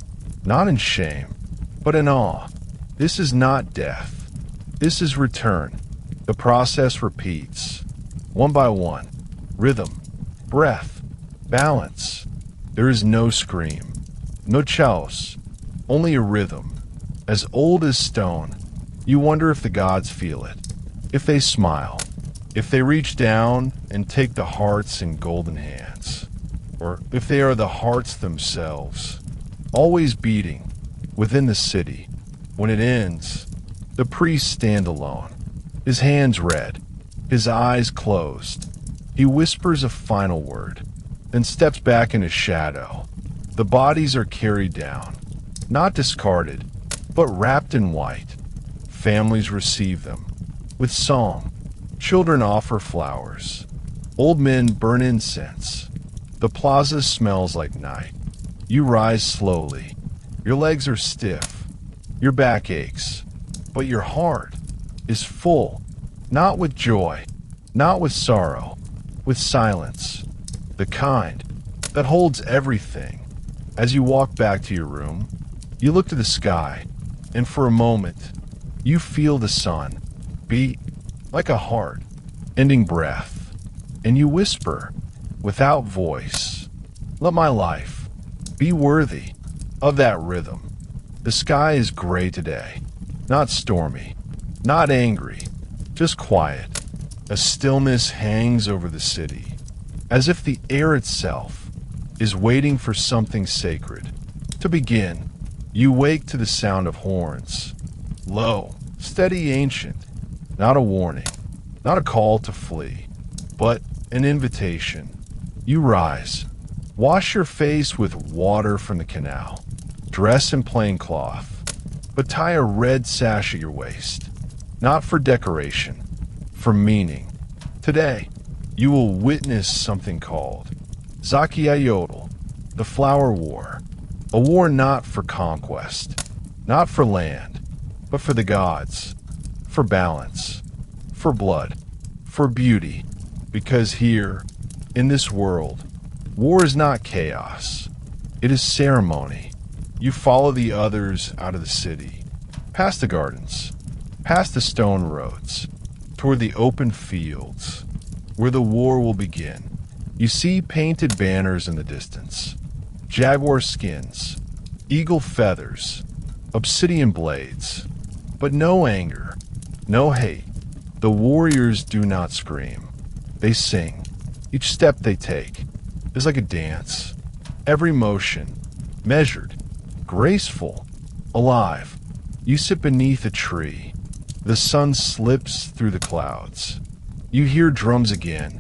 Speaker 1: not in shame, but in awe. This is not death. This is return. The process repeats, one by one. Rhythm, breath, balance. There is no scream, no chaos, only a rhythm, as old as stone. You wonder if the gods feel it, if they smile, if they reach down and take the hearts in golden hands, or if they are the hearts themselves, always beating within the city. When it ends, the priests stand alone, his hands red, his eyes closed. He whispers a final word, then steps back in his shadow. The bodies are carried down, not discarded, but wrapped in white. Families receive them with song. Children offer flowers. Old men burn incense. The plaza smells like night. You rise slowly. Your legs are stiff. Your back aches. But your heart is full, not with joy, not with sorrow, with silence, the kind that holds everything. As you walk back to your room, you look to the sky, and for a moment, you feel the sun beat like a heart, ending breath, and you whisper, without voice, let my life be worthy of that rhythm. The sky is gray today, not stormy, not angry, just quiet. A stillness hangs over the city, as if the air itself is waiting for something sacred to begin. You wake to the sound of horns, low, steady, ancient, not a warning, not a call to flee, but an invitation. You rise, wash your face with water from the canal, dress in plain cloth, but tie a red sash at your waist, not for decoration, for meaning. Today, you will witness something called Zakiayodel, the Flower War, a war not for conquest, not for land, but for the gods, for balance, for blood, for beauty, because here, in this world, war is not chaos, it is ceremony. You follow the others out of the city, past the gardens, past the stone roads, toward the open fields, where the war will begin. You see painted banners in the distance, jaguar skins, eagle feathers, obsidian blades, but no anger, no hate. The warriors do not scream. They sing. Each step they take is like a dance. Every motion, measured, graceful, alive. You sit beneath a tree. The sun slips through the clouds. You hear drums again.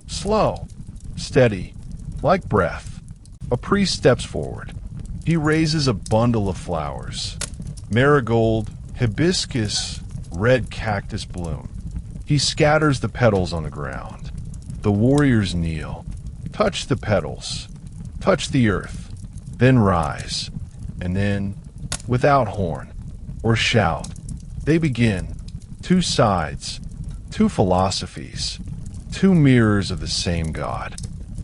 Speaker 1: Slow, steady, like breath. A priest steps forward. He raises a bundle of flowers. Marigold, hibiscus, red cactus bloom. He scatters the petals on the ground. The warriors kneel. Touch the petals. Touch the earth. Then rise. And then, without horn or shout, they begin. Two sides, two philosophies, two mirrors of the same God.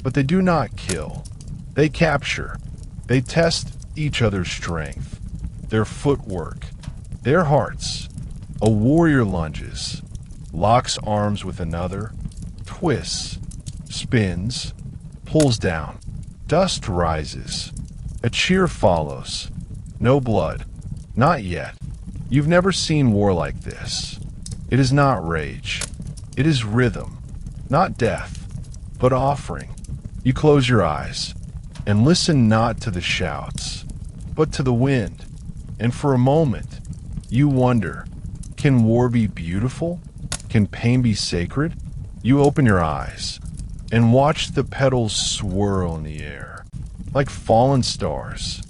Speaker 1: But they do not kill. They capture. They test each other's strength, their footwork, their hearts. A warrior lunges, locks arms with another, twists, spins, pulls down. Dust rises. A cheer follows. No blood. Not yet. You've never seen war like this. It is not rage. It is rhythm. Not death, but offering. You close your eyes and listen not to the shouts, but to the wind. And for a moment, you wonder, can war be beautiful? Can pain be sacred? You open your eyes and watch the petals swirl in the air, like fallen stars,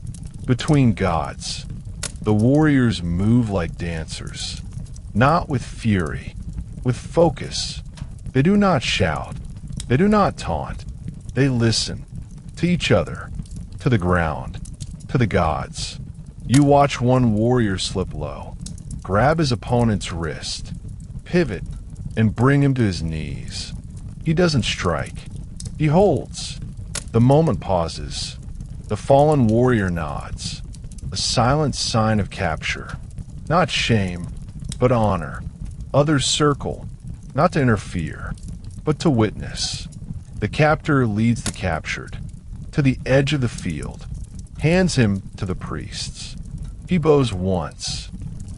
Speaker 1: Between gods, the warriors move like dancers, not with fury, with focus. They do not shout, they do not taunt, they listen to each other, to the ground, to the gods. You watch one warrior slip low, grab his opponent's wrist, pivot, and bring him to his knees. He doesn't strike, he holds. The moment pauses. The fallen warrior nods, a silent sign of capture. Not shame, but honor. Others circle, not to interfere, but to witness. The captor leads the captured to the edge of the field, hands him to the priests. He bows once,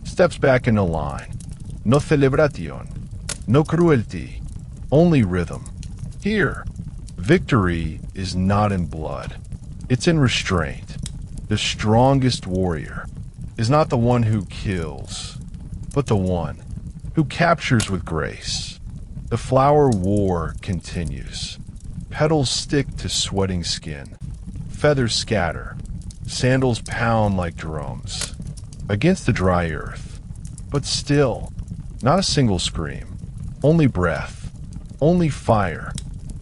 Speaker 1: steps back into line. No celebración, no cruelty, only rhythm. Here, victory is not in blood. It's in restraint. The strongest warrior is not the one who kills, but the one who captures with grace. The flower war continues. Petals stick to sweating skin. Feathers scatter. Sandals pound like drums against the dry earth. But still, not a single scream. Only breath. Only fire.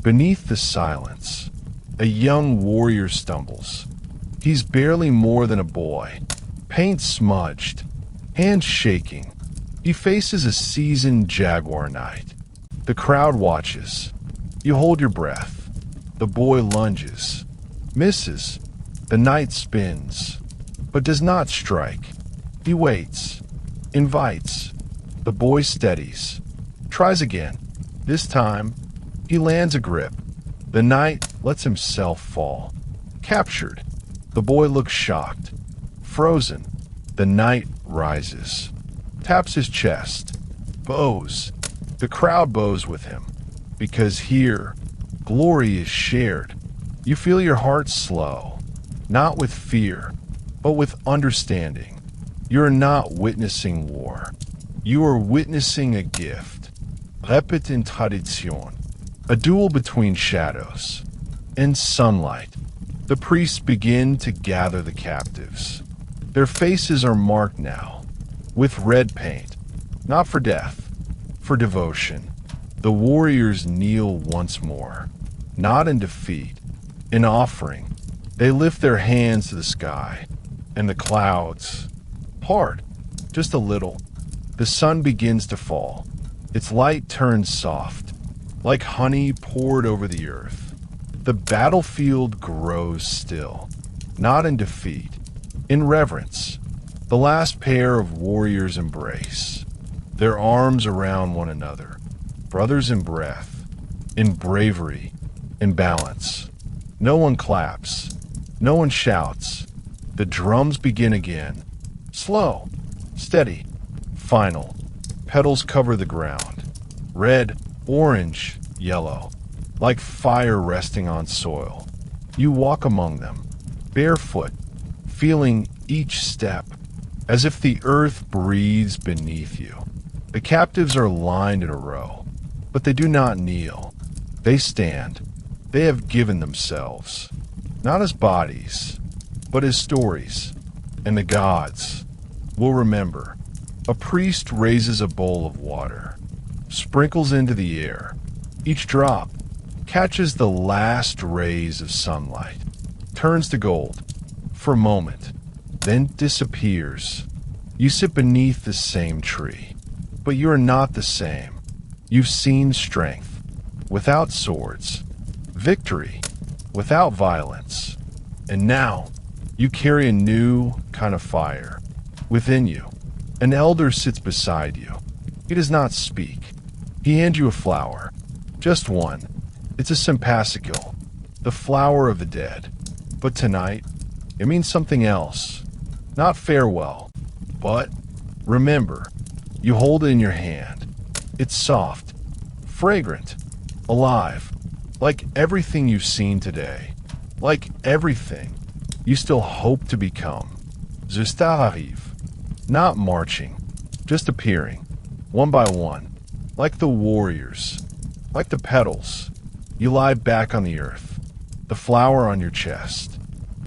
Speaker 1: Beneath the silence, a young warrior stumbles. He's barely more than a boy, paint smudged, hands shaking. He faces a seasoned jaguar knight. The crowd watches. You hold your breath. The boy lunges, misses. The knight spins, but does not strike. He waits, invites. The boy steadies, tries again. This time, he lands a grip. The knight lets himself fall. Captured. The boy looks shocked. Frozen. The knight rises. Taps his chest. Bows. The crowd bows with him. Because here, glory is shared. You feel your heart slow. Not with fear, but with understanding. You're not witnessing war. You are witnessing a gift. Representational. A duel between shadows. In sunlight, the priests begin to gather the captives. Their faces are marked now, with red paint, not for death, for devotion. The warriors kneel once more, not in defeat, in offering. They lift their hands to the sky, and the clouds part, just a little. The sun begins to fall. Its light turns soft, like honey poured over the earth. The battlefield grows still, not in defeat, in reverence. The last pair of warriors embrace, their arms around one another, brothers in breath, in bravery, in balance. No one claps, no one shouts. The drums begin again, slow, steady, final. Petals cover the ground, red, orange, yellow, like fire resting on soil. You walk among them, barefoot, feeling each step, as if the earth breathes beneath you. The captives are lined in a row, but they do not kneel. They stand. They have given themselves, not as bodies, but as stories. And the gods will remember. A priest raises a bowl of water, sprinkles into the air. Each drop catches the last rays of sunlight, turns to gold for a moment, then disappears. You sit beneath the same tree, but you are not the same. You've seen strength without swords, victory without violence, and now you carry a new kind of fire within you. An elder sits beside you. He does not speak. He hands you a flower, just one. It's a sympasicle, the flower of the dead. But tonight, it means something else. Not farewell, but remember. You hold it in your hand. It's soft, fragrant, alive, like everything you've seen today, like everything you still hope to become. Je t'arrive. Not marching, just appearing, one by one, like the warriors, like the petals. You lie back on the earth, the flower on your chest.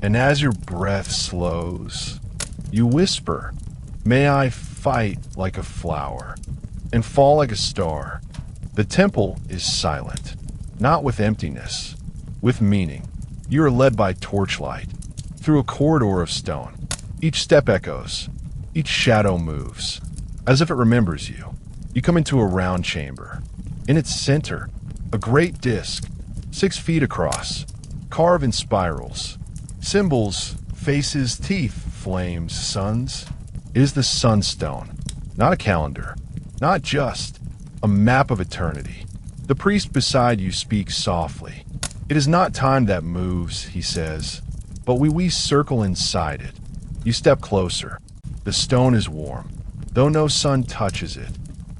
Speaker 1: And as your breath slows, you whisper, "May I fight like a flower and fall like a star." The temple is silent, not with emptiness, with meaning. You are led by torchlight through a corridor of stone. Each step echoes, each shadow moves, as if it remembers you. You come into a round chamber. In its center, a great disk, 6 feet across, carved in spirals. Symbols, faces, teeth, flames, suns. It is the sunstone, not a calendar, not just a map of eternity. The priest beside you speaks softly. "It is not time that moves," he says, "but we circle inside it." You step closer. The stone is warm, though no sun touches it.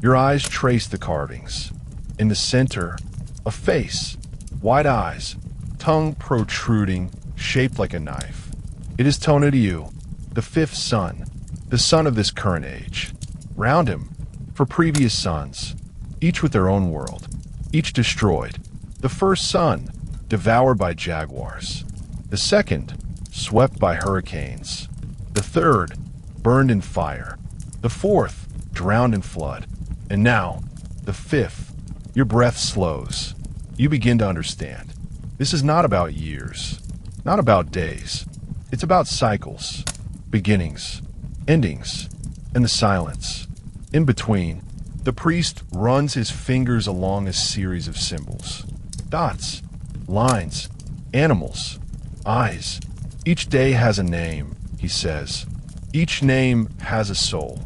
Speaker 1: Your eyes trace the carvings. In the center, a face, wide eyes, tongue protruding, shaped like a knife. It is Tonatiuh, the 5th son, the son of this current age. Round him, for previous sons, each with their own world, each destroyed. The first son, devoured by jaguars. The second, swept by hurricanes. The third, burned in fire. The fourth, drowned in flood. And now, the 5th. Your breath slows. You begin to understand. This is not about years, not about days. It's about cycles, beginnings, endings, and the silence. In between, the priest runs his fingers along a series of symbols. Dots, lines, animals, eyes. Each day has a name, he says. Each name has a soul,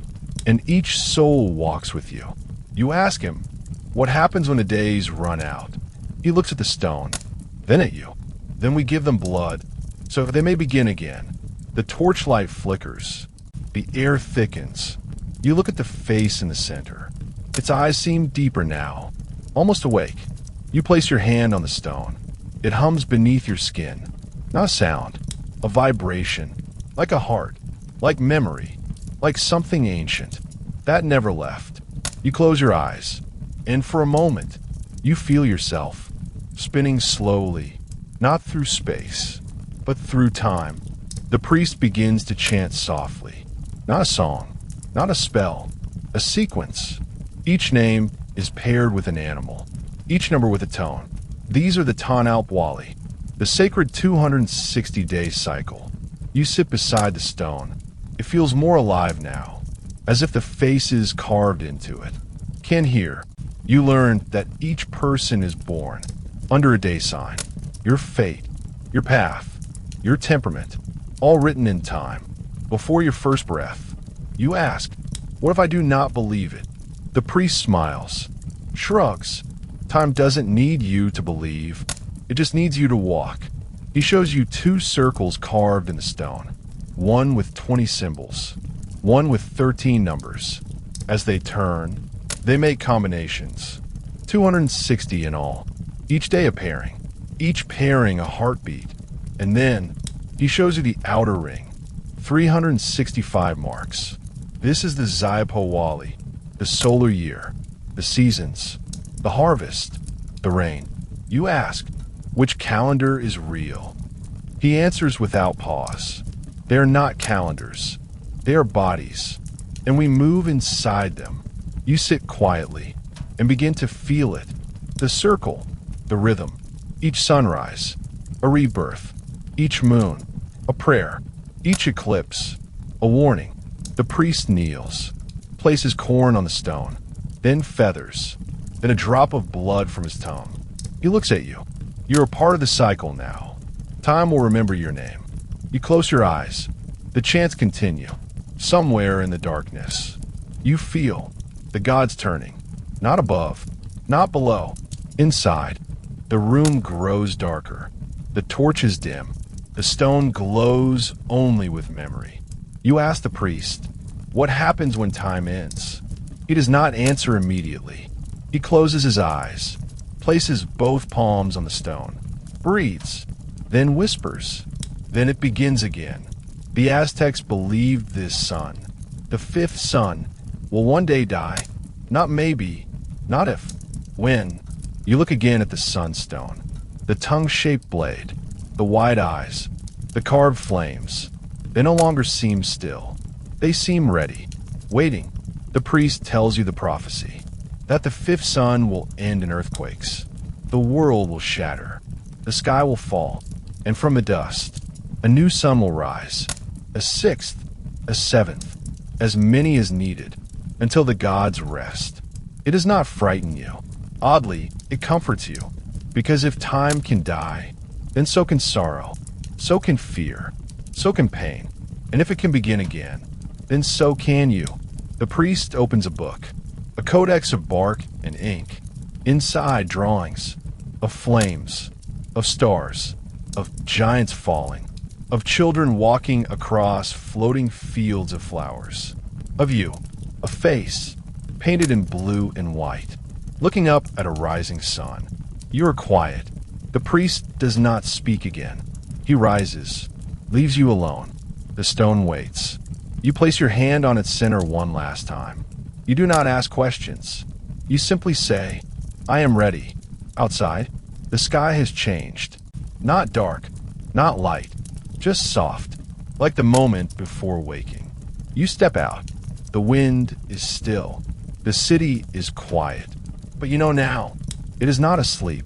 Speaker 1: and each soul walks with you. You ask him, what happens when the days run out? He looks at the stone, then at you. Then we give them blood, so they may begin again. The torchlight flickers. The air thickens. You look at the face in the center. Its eyes seem deeper now, almost awake. You place your hand on the stone. It hums beneath your skin. Not a sound, a vibration, like a heart, like memory, like something ancient. That never left. You close your eyes, and for a moment, you feel yourself spinning slowly, not through space, but through time. The priest begins to chant softly. Not a song, not a spell, a sequence. Each name is paired with an animal, each number with a tone. These are the Tanalp Wali, the sacred 260-day cycle. You sit beside the stone. It feels more alive now, as if the face is carved into it. Can hear. You learn that each person is born under a day sign. Your fate, your path, your temperament, all written in time. Before your first breath, you ask, what if I do not believe it? The priest smiles, shrugs. Time doesn't need you to believe. It just needs you to walk. He shows you 2 circles carved in the stone, one with 20 symbols, one with 13 numbers. As they turn, they make combinations. 260 in all, each day a pairing, each pairing a heartbeat. And then he shows you the outer ring, 365 marks. This is the Zypo Wali, the solar year, the seasons, the harvest, the rain. You ask, which calendar is real? He answers without pause. They are not calendars. They are bodies, and we move inside them. You sit quietly and begin to feel it. The circle, the rhythm, each sunrise, a rebirth, each moon, a prayer, each eclipse, a warning. The priest kneels, places corn on the stone, then feathers, then a drop of blood from his tongue. He looks at you. You're a part of the cycle now. Time will remember your name. You close your eyes. The chants continue. Somewhere in the darkness, you feel the gods turning. Not above, not below. Inside, the room grows darker. The torch is dim. The stone glows only with memory. You ask the priest, what happens when time ends? He does not answer immediately. He closes his eyes, places both palms on the stone, breathes, then whispers. Then it begins again. The Aztecs believed this son, the 5th son, will one day die. Not maybe, not if, when. You look again at the sunstone, the tongue-shaped blade, the wide eyes, The carved flames, they no longer seem still. They seem ready, waiting. The priest tells you the prophecy, that the fifth sun will end in earthquakes. The world will shatter. The sky will fall, and from the dust, a new sun will rise. A sixth, a seventh, as many as needed, until the gods rest. It does not frighten you. Oddly, it comforts you, because if time can die, then so can sorrow, so can fear, so can pain, and if it can begin again, then so can you. The priest opens a book, a codex of bark and ink, inside drawings of flames, of stars, of giants falling, of children walking across floating fields of flowers, of you, a face, painted in blue and white, looking up at a rising sun. You are quiet. The priest does not speak again. He rises, leaves you alone. The stone waits. You place your hand on its center one last time. You do not ask questions. You simply say, I am ready. Outside, the sky has changed. Not dark, not light, just soft, like the moment before waking. You step out. The wind is still. The city is quiet. But you know now, it is not asleep.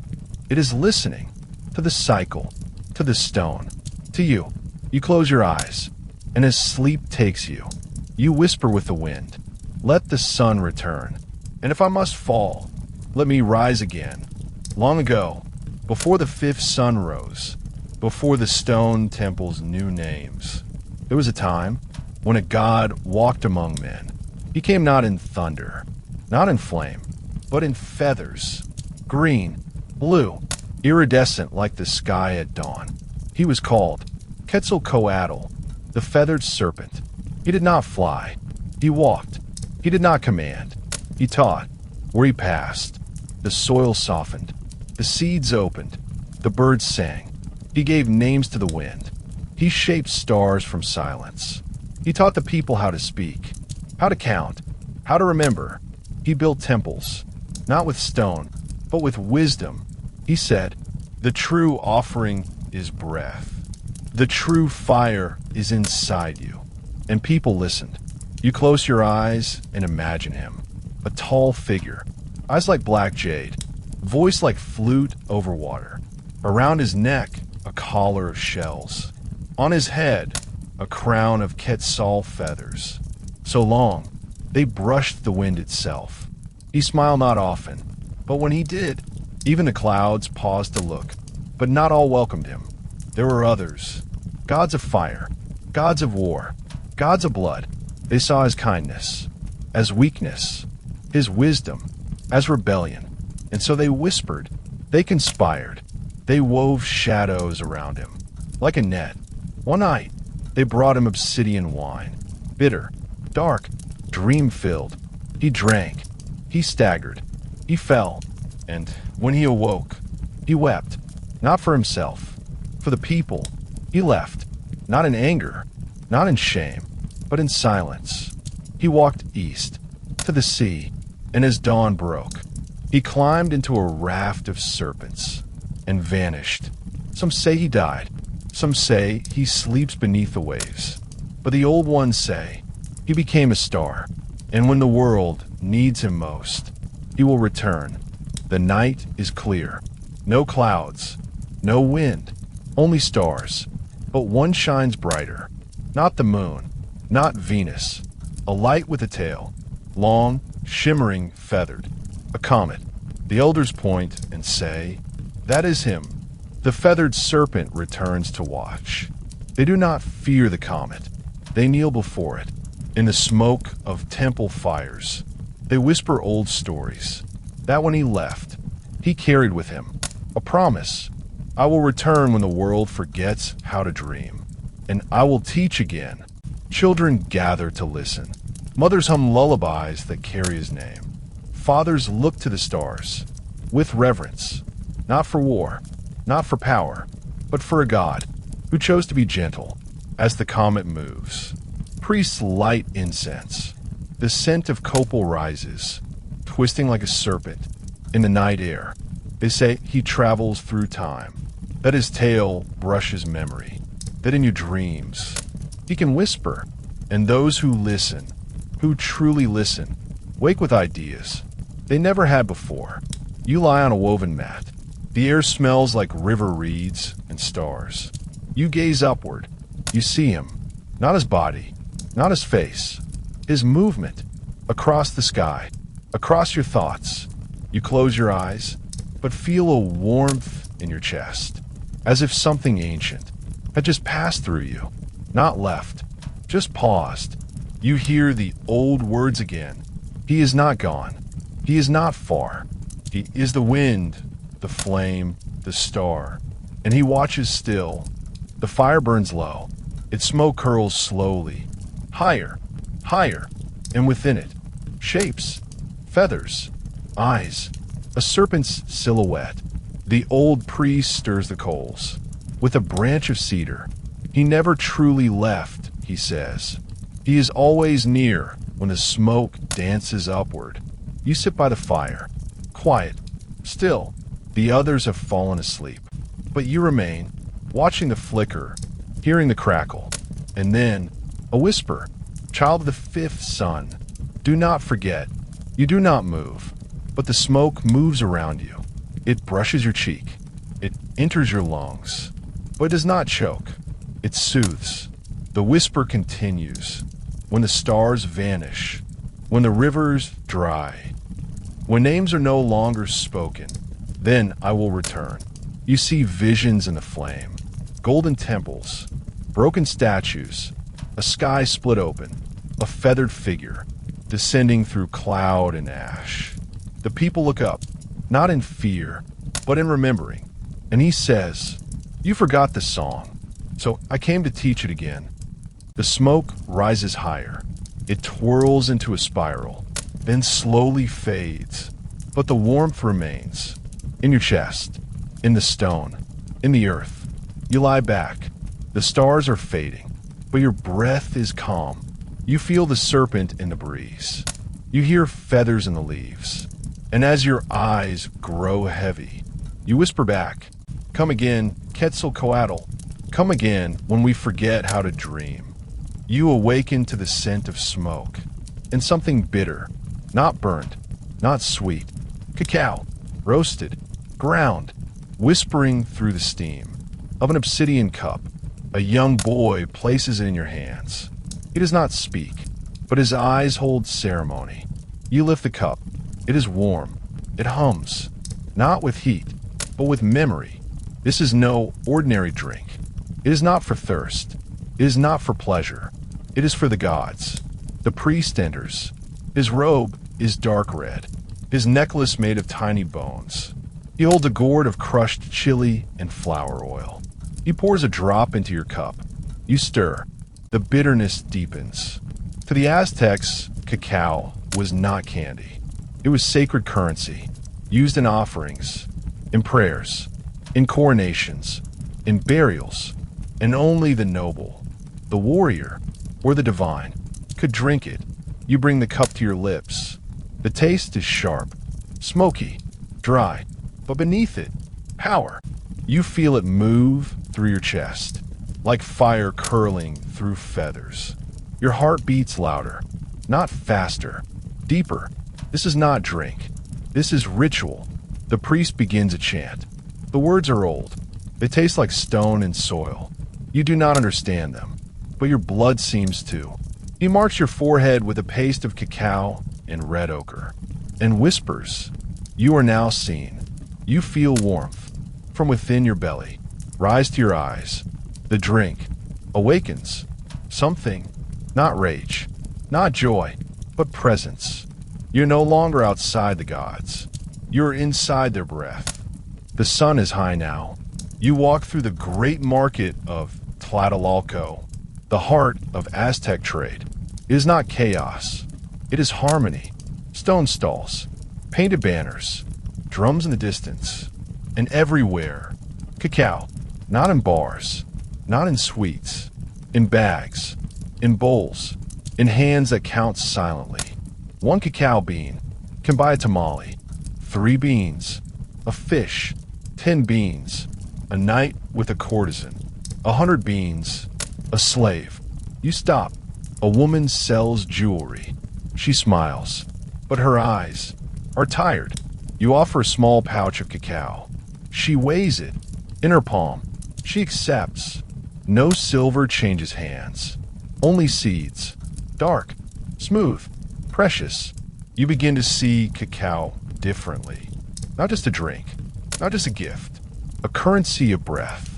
Speaker 1: It is listening to the cycle, to the stone, to you. You close your eyes, and as sleep takes you, you whisper with the wind, let the sun return. And if I must fall, let me rise again. Long ago, before the fifth sun rose, before the stone temples knew names, there was a time when a god walked among men. He came not in thunder, not in flame, but in feathers, green, blue, iridescent like the sky at dawn. He was called Quetzalcoatl, the feathered serpent. He did not fly. He walked. He did not command. He taught. Where he passed, the soil softened. The seeds opened. The birds sang. He gave names to the wind. He shaped stars from silence. He taught the people how to speak, how to count, how to remember. He built temples, not with stone, but with wisdom. He said, the true offering is breath. The true fire is inside you. And people listened. You close your eyes and imagine him. A tall figure, eyes like black jade, voice like flute over water. Around his neck, a collar of shells. On his head, a crown of quetzal feathers. So long, they brushed the wind itself. He smiled not often, but when he did, even the clouds paused to look. But not all welcomed him. There were others, gods of fire, gods of war, gods of blood. They saw his kindness, as weakness, his wisdom, as rebellion. And so they whispered, they conspired, they wove shadows around him, like a net. One night, they brought him obsidian wine, bitter, dark, dream-filled. He drank, he staggered, he fell, and when he awoke, he wept, not for himself, for the people. He left, not in anger, not in shame, but in silence. He walked east, to the sea, and as dawn broke, he climbed into a raft of serpents and vanished. Some say he died. Some say he sleeps beneath the waves. But the old ones say he became a star, and when the world needs him most, he will return. The night is clear. No clouds, no wind, only stars. But one shines brighter. Not the moon, not Venus. A light with a tail, long, shimmering, feathered. A comet. The elders point and say, that is him. The feathered serpent returns to watch. They do not fear the comet. They kneel before it. In the smoke of temple fires, they whisper old stories. That when he left, he carried with him a promise. I will return when the world forgets how to dream, and I will teach again. Children gather to listen. Mothers hum lullabies that carry his name. Fathers look to the stars with reverence, not for war, not for power, but for a God who chose to be gentle as the comet moves. Priests light incense. The scent of copal rises, twisting like a serpent in the night air. They say he travels through time, that his tail brushes memory. that in your dreams, he can whisper, and those who listen, who truly listen, wake with ideas they never had before. You lie on a woven mat. The air smells like river reeds and stars. You gaze upward. You see him, not his body, not his face, his movement, across the sky, across your thoughts. You close your eyes, but feel a warmth in your chest, as if something ancient had just passed through you, not left, just paused. You hear the old words again. He is not gone. He is not far. He is the wind, the flame, the star, and he watches still. The fire burns low. Its smoke curls slowly, higher, higher, and within it, shapes, feathers, eyes, a serpent's silhouette. The old priest stirs the coals with a branch of cedar. He never truly left, he says. He is always near when the smoke dances upward. You sit by the fire, quiet, still. The others have fallen asleep, but you remain, watching the flicker, hearing the crackle, and then a whisper. Child of the fifth sun, do not forget. You do not move, but the smoke moves around you. It brushes your cheek. It enters your lungs, but it does not choke. It soothes. The whisper continues. When the stars vanish, when the rivers dry, when names are no longer spoken, then I will return. You see visions in the flame, golden temples, broken statues, a sky split open, a feathered figure descending through cloud and ash. The people look up, not in fear, but in remembering. And he says, "You forgot the song, so I came to teach it again." The smoke rises higher. It twirls into a spiral, then slowly fades. But the warmth remains. In your chest, in the stone, in the earth. You lie back. The stars are fading, but your breath is calm. You feel the serpent in the breeze. You hear feathers in the leaves. And as your eyes grow heavy, you whisper back, "Come again, Quetzalcoatl. Come again when we forget how to dream." You awaken to the scent of smoke and something bitter, not burnt, not sweet. Cacao, roasted, ground, whispering through the steam of an obsidian cup. A young boy places it in your hands. He does not speak, but his eyes hold ceremony. You lift the cup. It is warm. It hums, not with heat, but with memory. This is no ordinary drink. It is not for thirst. It is not for pleasure. It is for the gods. The priest enters. His robe is dark red, his necklace made of tiny bones. He holds a gourd of crushed chili and flower oil. He pours a drop into your cup. You stir. The bitterness deepens. To the Aztecs, cacao was not candy. It was sacred currency, used in offerings, in prayers, in coronations, in burials, and only the noble, the warrior, or the divine could drink it. You bring the cup to your lips. The taste is sharp, smoky, dry, but beneath it, power. You feel it move through your chest, like fire curling through feathers. Your heart beats louder, not faster, deeper. This is not drink. This is ritual. The priest begins a chant. The words are old. They taste like stone and soil. You do not understand them, but your blood seems to. He marks your forehead with a paste of cacao and red ochre, and whispers, "You are now seen." You feel warmth from within your belly rise to your eyes. The drink awakens something, not rage, not joy, but presence. You're no longer outside the gods. You're inside their breath. The sun is high now. You walk through the great market of Tlatelolco, the heart of Aztec trade. It is not chaos. It is harmony. Stone stalls, painted banners, drums in the distance, and everywhere, cacao, not in bars, not in sweets, in bags, in bowls, in hands that count silently. 1 cacao bean can buy a tamale, 3 beans, a fish, 10 beans, a night with a courtesan, 100 beans. A slave. You stop. A woman sells jewelry. She smiles, but her eyes are tired. You offer a small pouch of cacao. She weighs it in her palm. She accepts. No silver changes hands. Only seeds. Dark, smooth, precious. You begin to see cacao differently. Not just a drink, not just a gift. A currency of breath.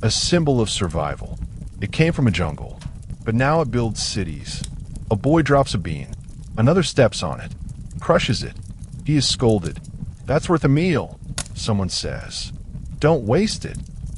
Speaker 1: A symbol of survival. It came from a jungle, but now it builds cities. A boy drops a bean. Another steps on it, crushes it. He is scolded. That's worth a meal, someone says. Don't waste it.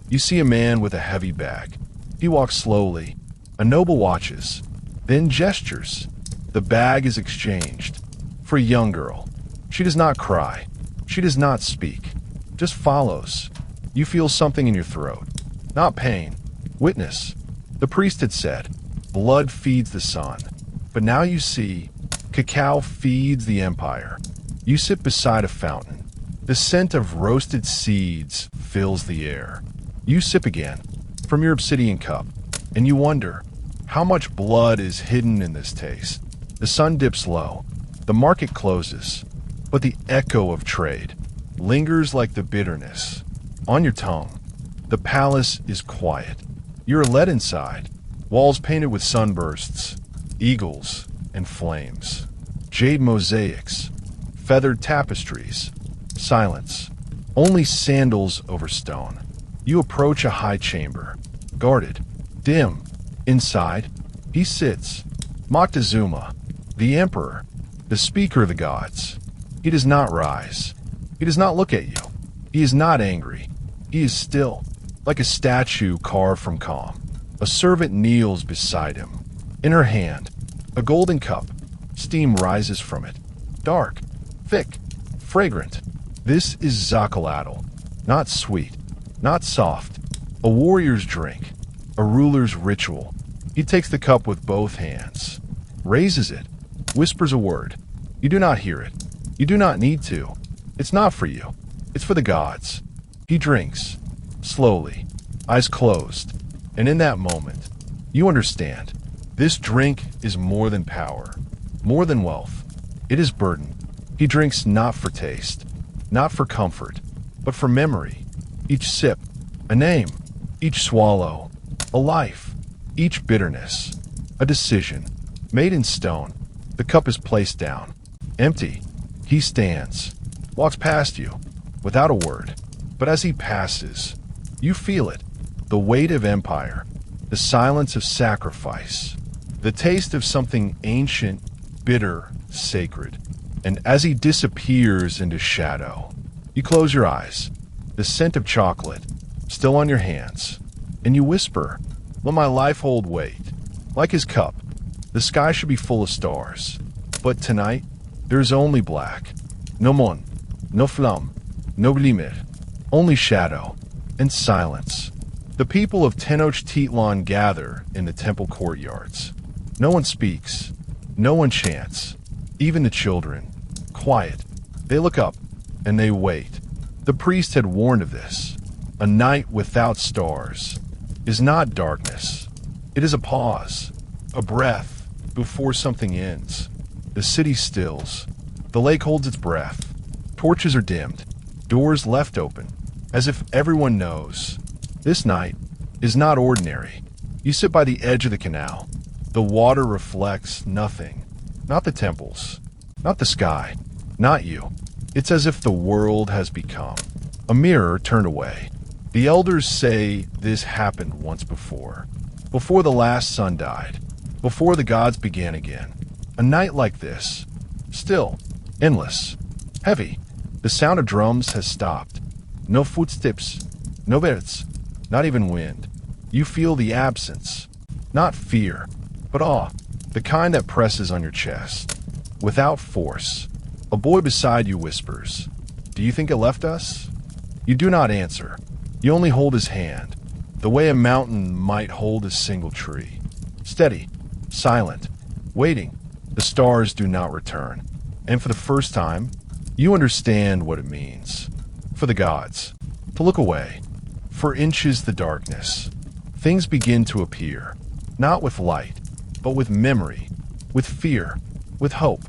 Speaker 1: You see a man with a heavy bag. He walks slowly. A noble watches, then gestures. The bag is exchanged for a young girl. She does not cry. She does not speak. Just follows. You feel something in your throat. Not pain. Witness. The priest had said, blood feeds the sun. But now you see, cacao feeds the empire. You sit beside a fountain. The scent of roasted seeds fills the air. You sip again from your obsidian cup, and you wonder, how much blood is hidden in this taste? The sun dips low. The market closes. But the echo of trade lingers like the bitterness on your tongue. The palace is quiet. You're led inside. Walls painted with sunbursts, eagles, and flames. Jade mosaics, feathered tapestries. Silence. Only sandals over stone. You approach a high chamber. Guarded. Dim. Inside, he sits. Moctezuma, the emperor, the speaker of the gods. He does not rise. He does not look at you. He is not angry. He is still, like a statue carved from calm. A servant kneels beside him. In her hand, a golden cup. Steam rises from it. Dark, thick, fragrant. This is Zacatl. Not sweet, not soft. A warrior's drink. A ruler's ritual. He takes the cup with both hands, raises it, whispers a word. You do not hear it. You do not need to. It's not for you. It's for the gods. He drinks, slowly, eyes closed, and in that moment, you understand. This drink is more than power, more than wealth. It is burden. He drinks not for taste, not for comfort, but for memory. Each sip, a name. Each swallow, a life. Each bitterness, a decision. Made in stone. The cup is placed down. Empty. He stands, walks past you, without a word. But as he passes, you feel it. The weight of empire. The silence of sacrifice. The taste of something ancient, bitter, sacred. And as he disappears into shadow, you close your eyes. The scent of chocolate, still on your hands. And you whisper, let my life hold weight. Like his cup, the sky should be full of stars. But tonight, there is only black. No moon, no flamme, no glimmer. Only shadow and silence. The people of Tenochtitlan gather in the temple courtyards. No one speaks. No one chants. Even the children. Quiet. They look up, and they wait. The priest had warned of this. A night without stars is not darkness. It is a pause, a breath before something ends. The city stills. The lake holds its breath. Torches are dimmed. Doors left open, as if everyone knows. This night is not ordinary. You sit by the edge of the canal. The water reflects nothing. Not the temples. Not the sky. Not you. It's as if the world has become a mirror turned away. The elders say this happened once before the last sun died, before the gods began again. A night like this, still, endless, heavy. The sound of drums has stopped. No footsteps, no birds, not even wind. You feel the absence, not fear, but awe, the kind that presses on your chest. Without force, a boy beside you whispers, "Do you think it left us?" You do not answer. You only hold his hand, the way a mountain might hold a single tree. Steady, silent, waiting. The stars do not return. And for the first time, you understand what it means. For the gods, to look away. For inches the darkness. Things begin to appear, not with light, but with memory, with fear, with hope.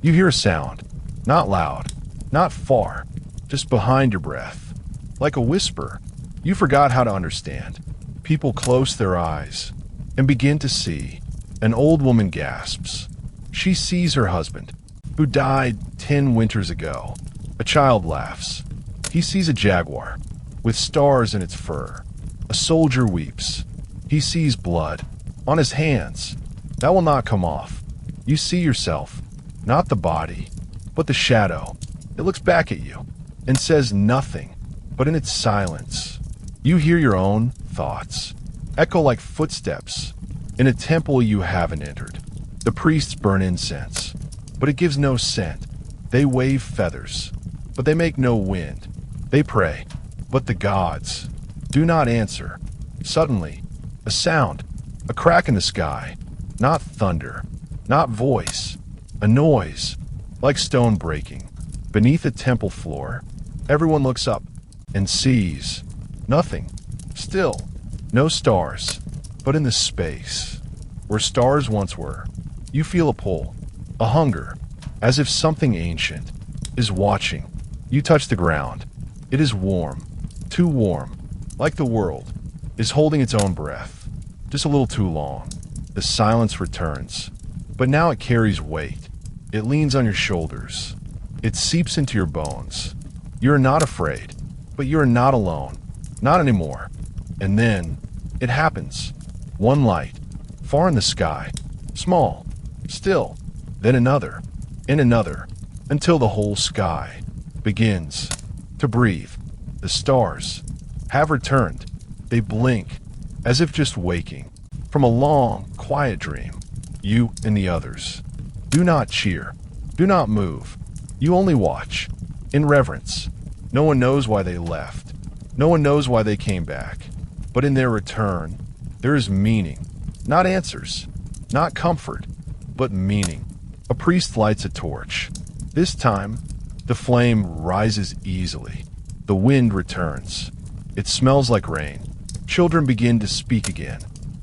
Speaker 1: You hear a sound, not loud, not far, just behind your breath, like a whisper. You forgot how to understand. People close their eyes and begin to see. An old woman gasps. She sees her husband, who died 10 winters ago. A child laughs. He sees a jaguar with stars in its fur. A soldier weeps. He sees blood on his hands. That will not come off. You see yourself, not the body, but the shadow. It looks back at you and says nothing, but in its silence, you hear your own thoughts echo like footsteps in a temple you haven't entered. The priests burn incense, but it gives no scent. They wave feathers, but they make no wind. They pray, but the gods do not answer. Suddenly, a sound, a crack in the sky, not thunder, not voice, a noise, like stone breaking. Beneath a temple floor, everyone looks up and sees nothing. Still, no stars, but in the space where stars once were, you feel a pull, a hunger, as if something ancient is watching. You touch the ground. It is warm, too warm, like the world is holding its own breath, just a little too long. The silence returns, but now it carries weight. It leans on your shoulders. It seeps into your bones. You're not afraid, but you're not alone. Not anymore. And then, it happens. One light, far in the sky, small, still, then another, and another, until the whole sky begins to breathe. The stars have returned. They blink, as if just waking from a long, quiet dream. You and the others do not cheer, do not move. You only watch, in reverence. No one knows why they left. No one knows why they came back. But in their return, there is meaning. Not answers, not comfort, but meaning. A priest lights a torch. This time, the flame rises easily. The wind returns. It smells like rain. Children begin to speak again.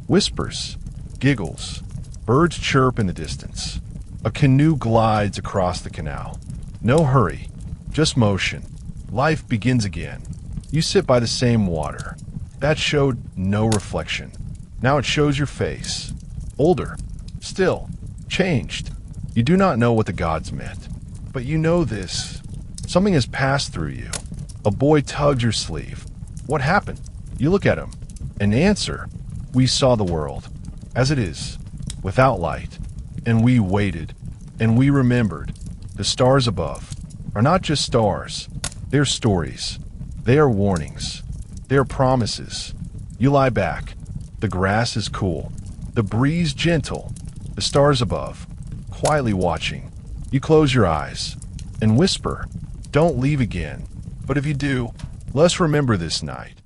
Speaker 1: Whispers, giggles, birds chirp in the distance. A canoe glides across the canal. No hurry, just motion. Life begins again. You sit by the same water. That showed no reflection. Now it shows your face. Older, still, changed. You do not know what the gods meant, but you know this. Something has passed through you. A boy tugged your sleeve. What happened? You look at him. An answer. We saw the world as it is, without light, and we waited, and we remembered. The stars above are not just stars. They're stories. They are warnings. They are promises. You lie back. The grass is cool. The breeze gentle. The stars above, quietly watching. You close your eyes and whisper, "Don't leave again." But if you do, let's remember this night.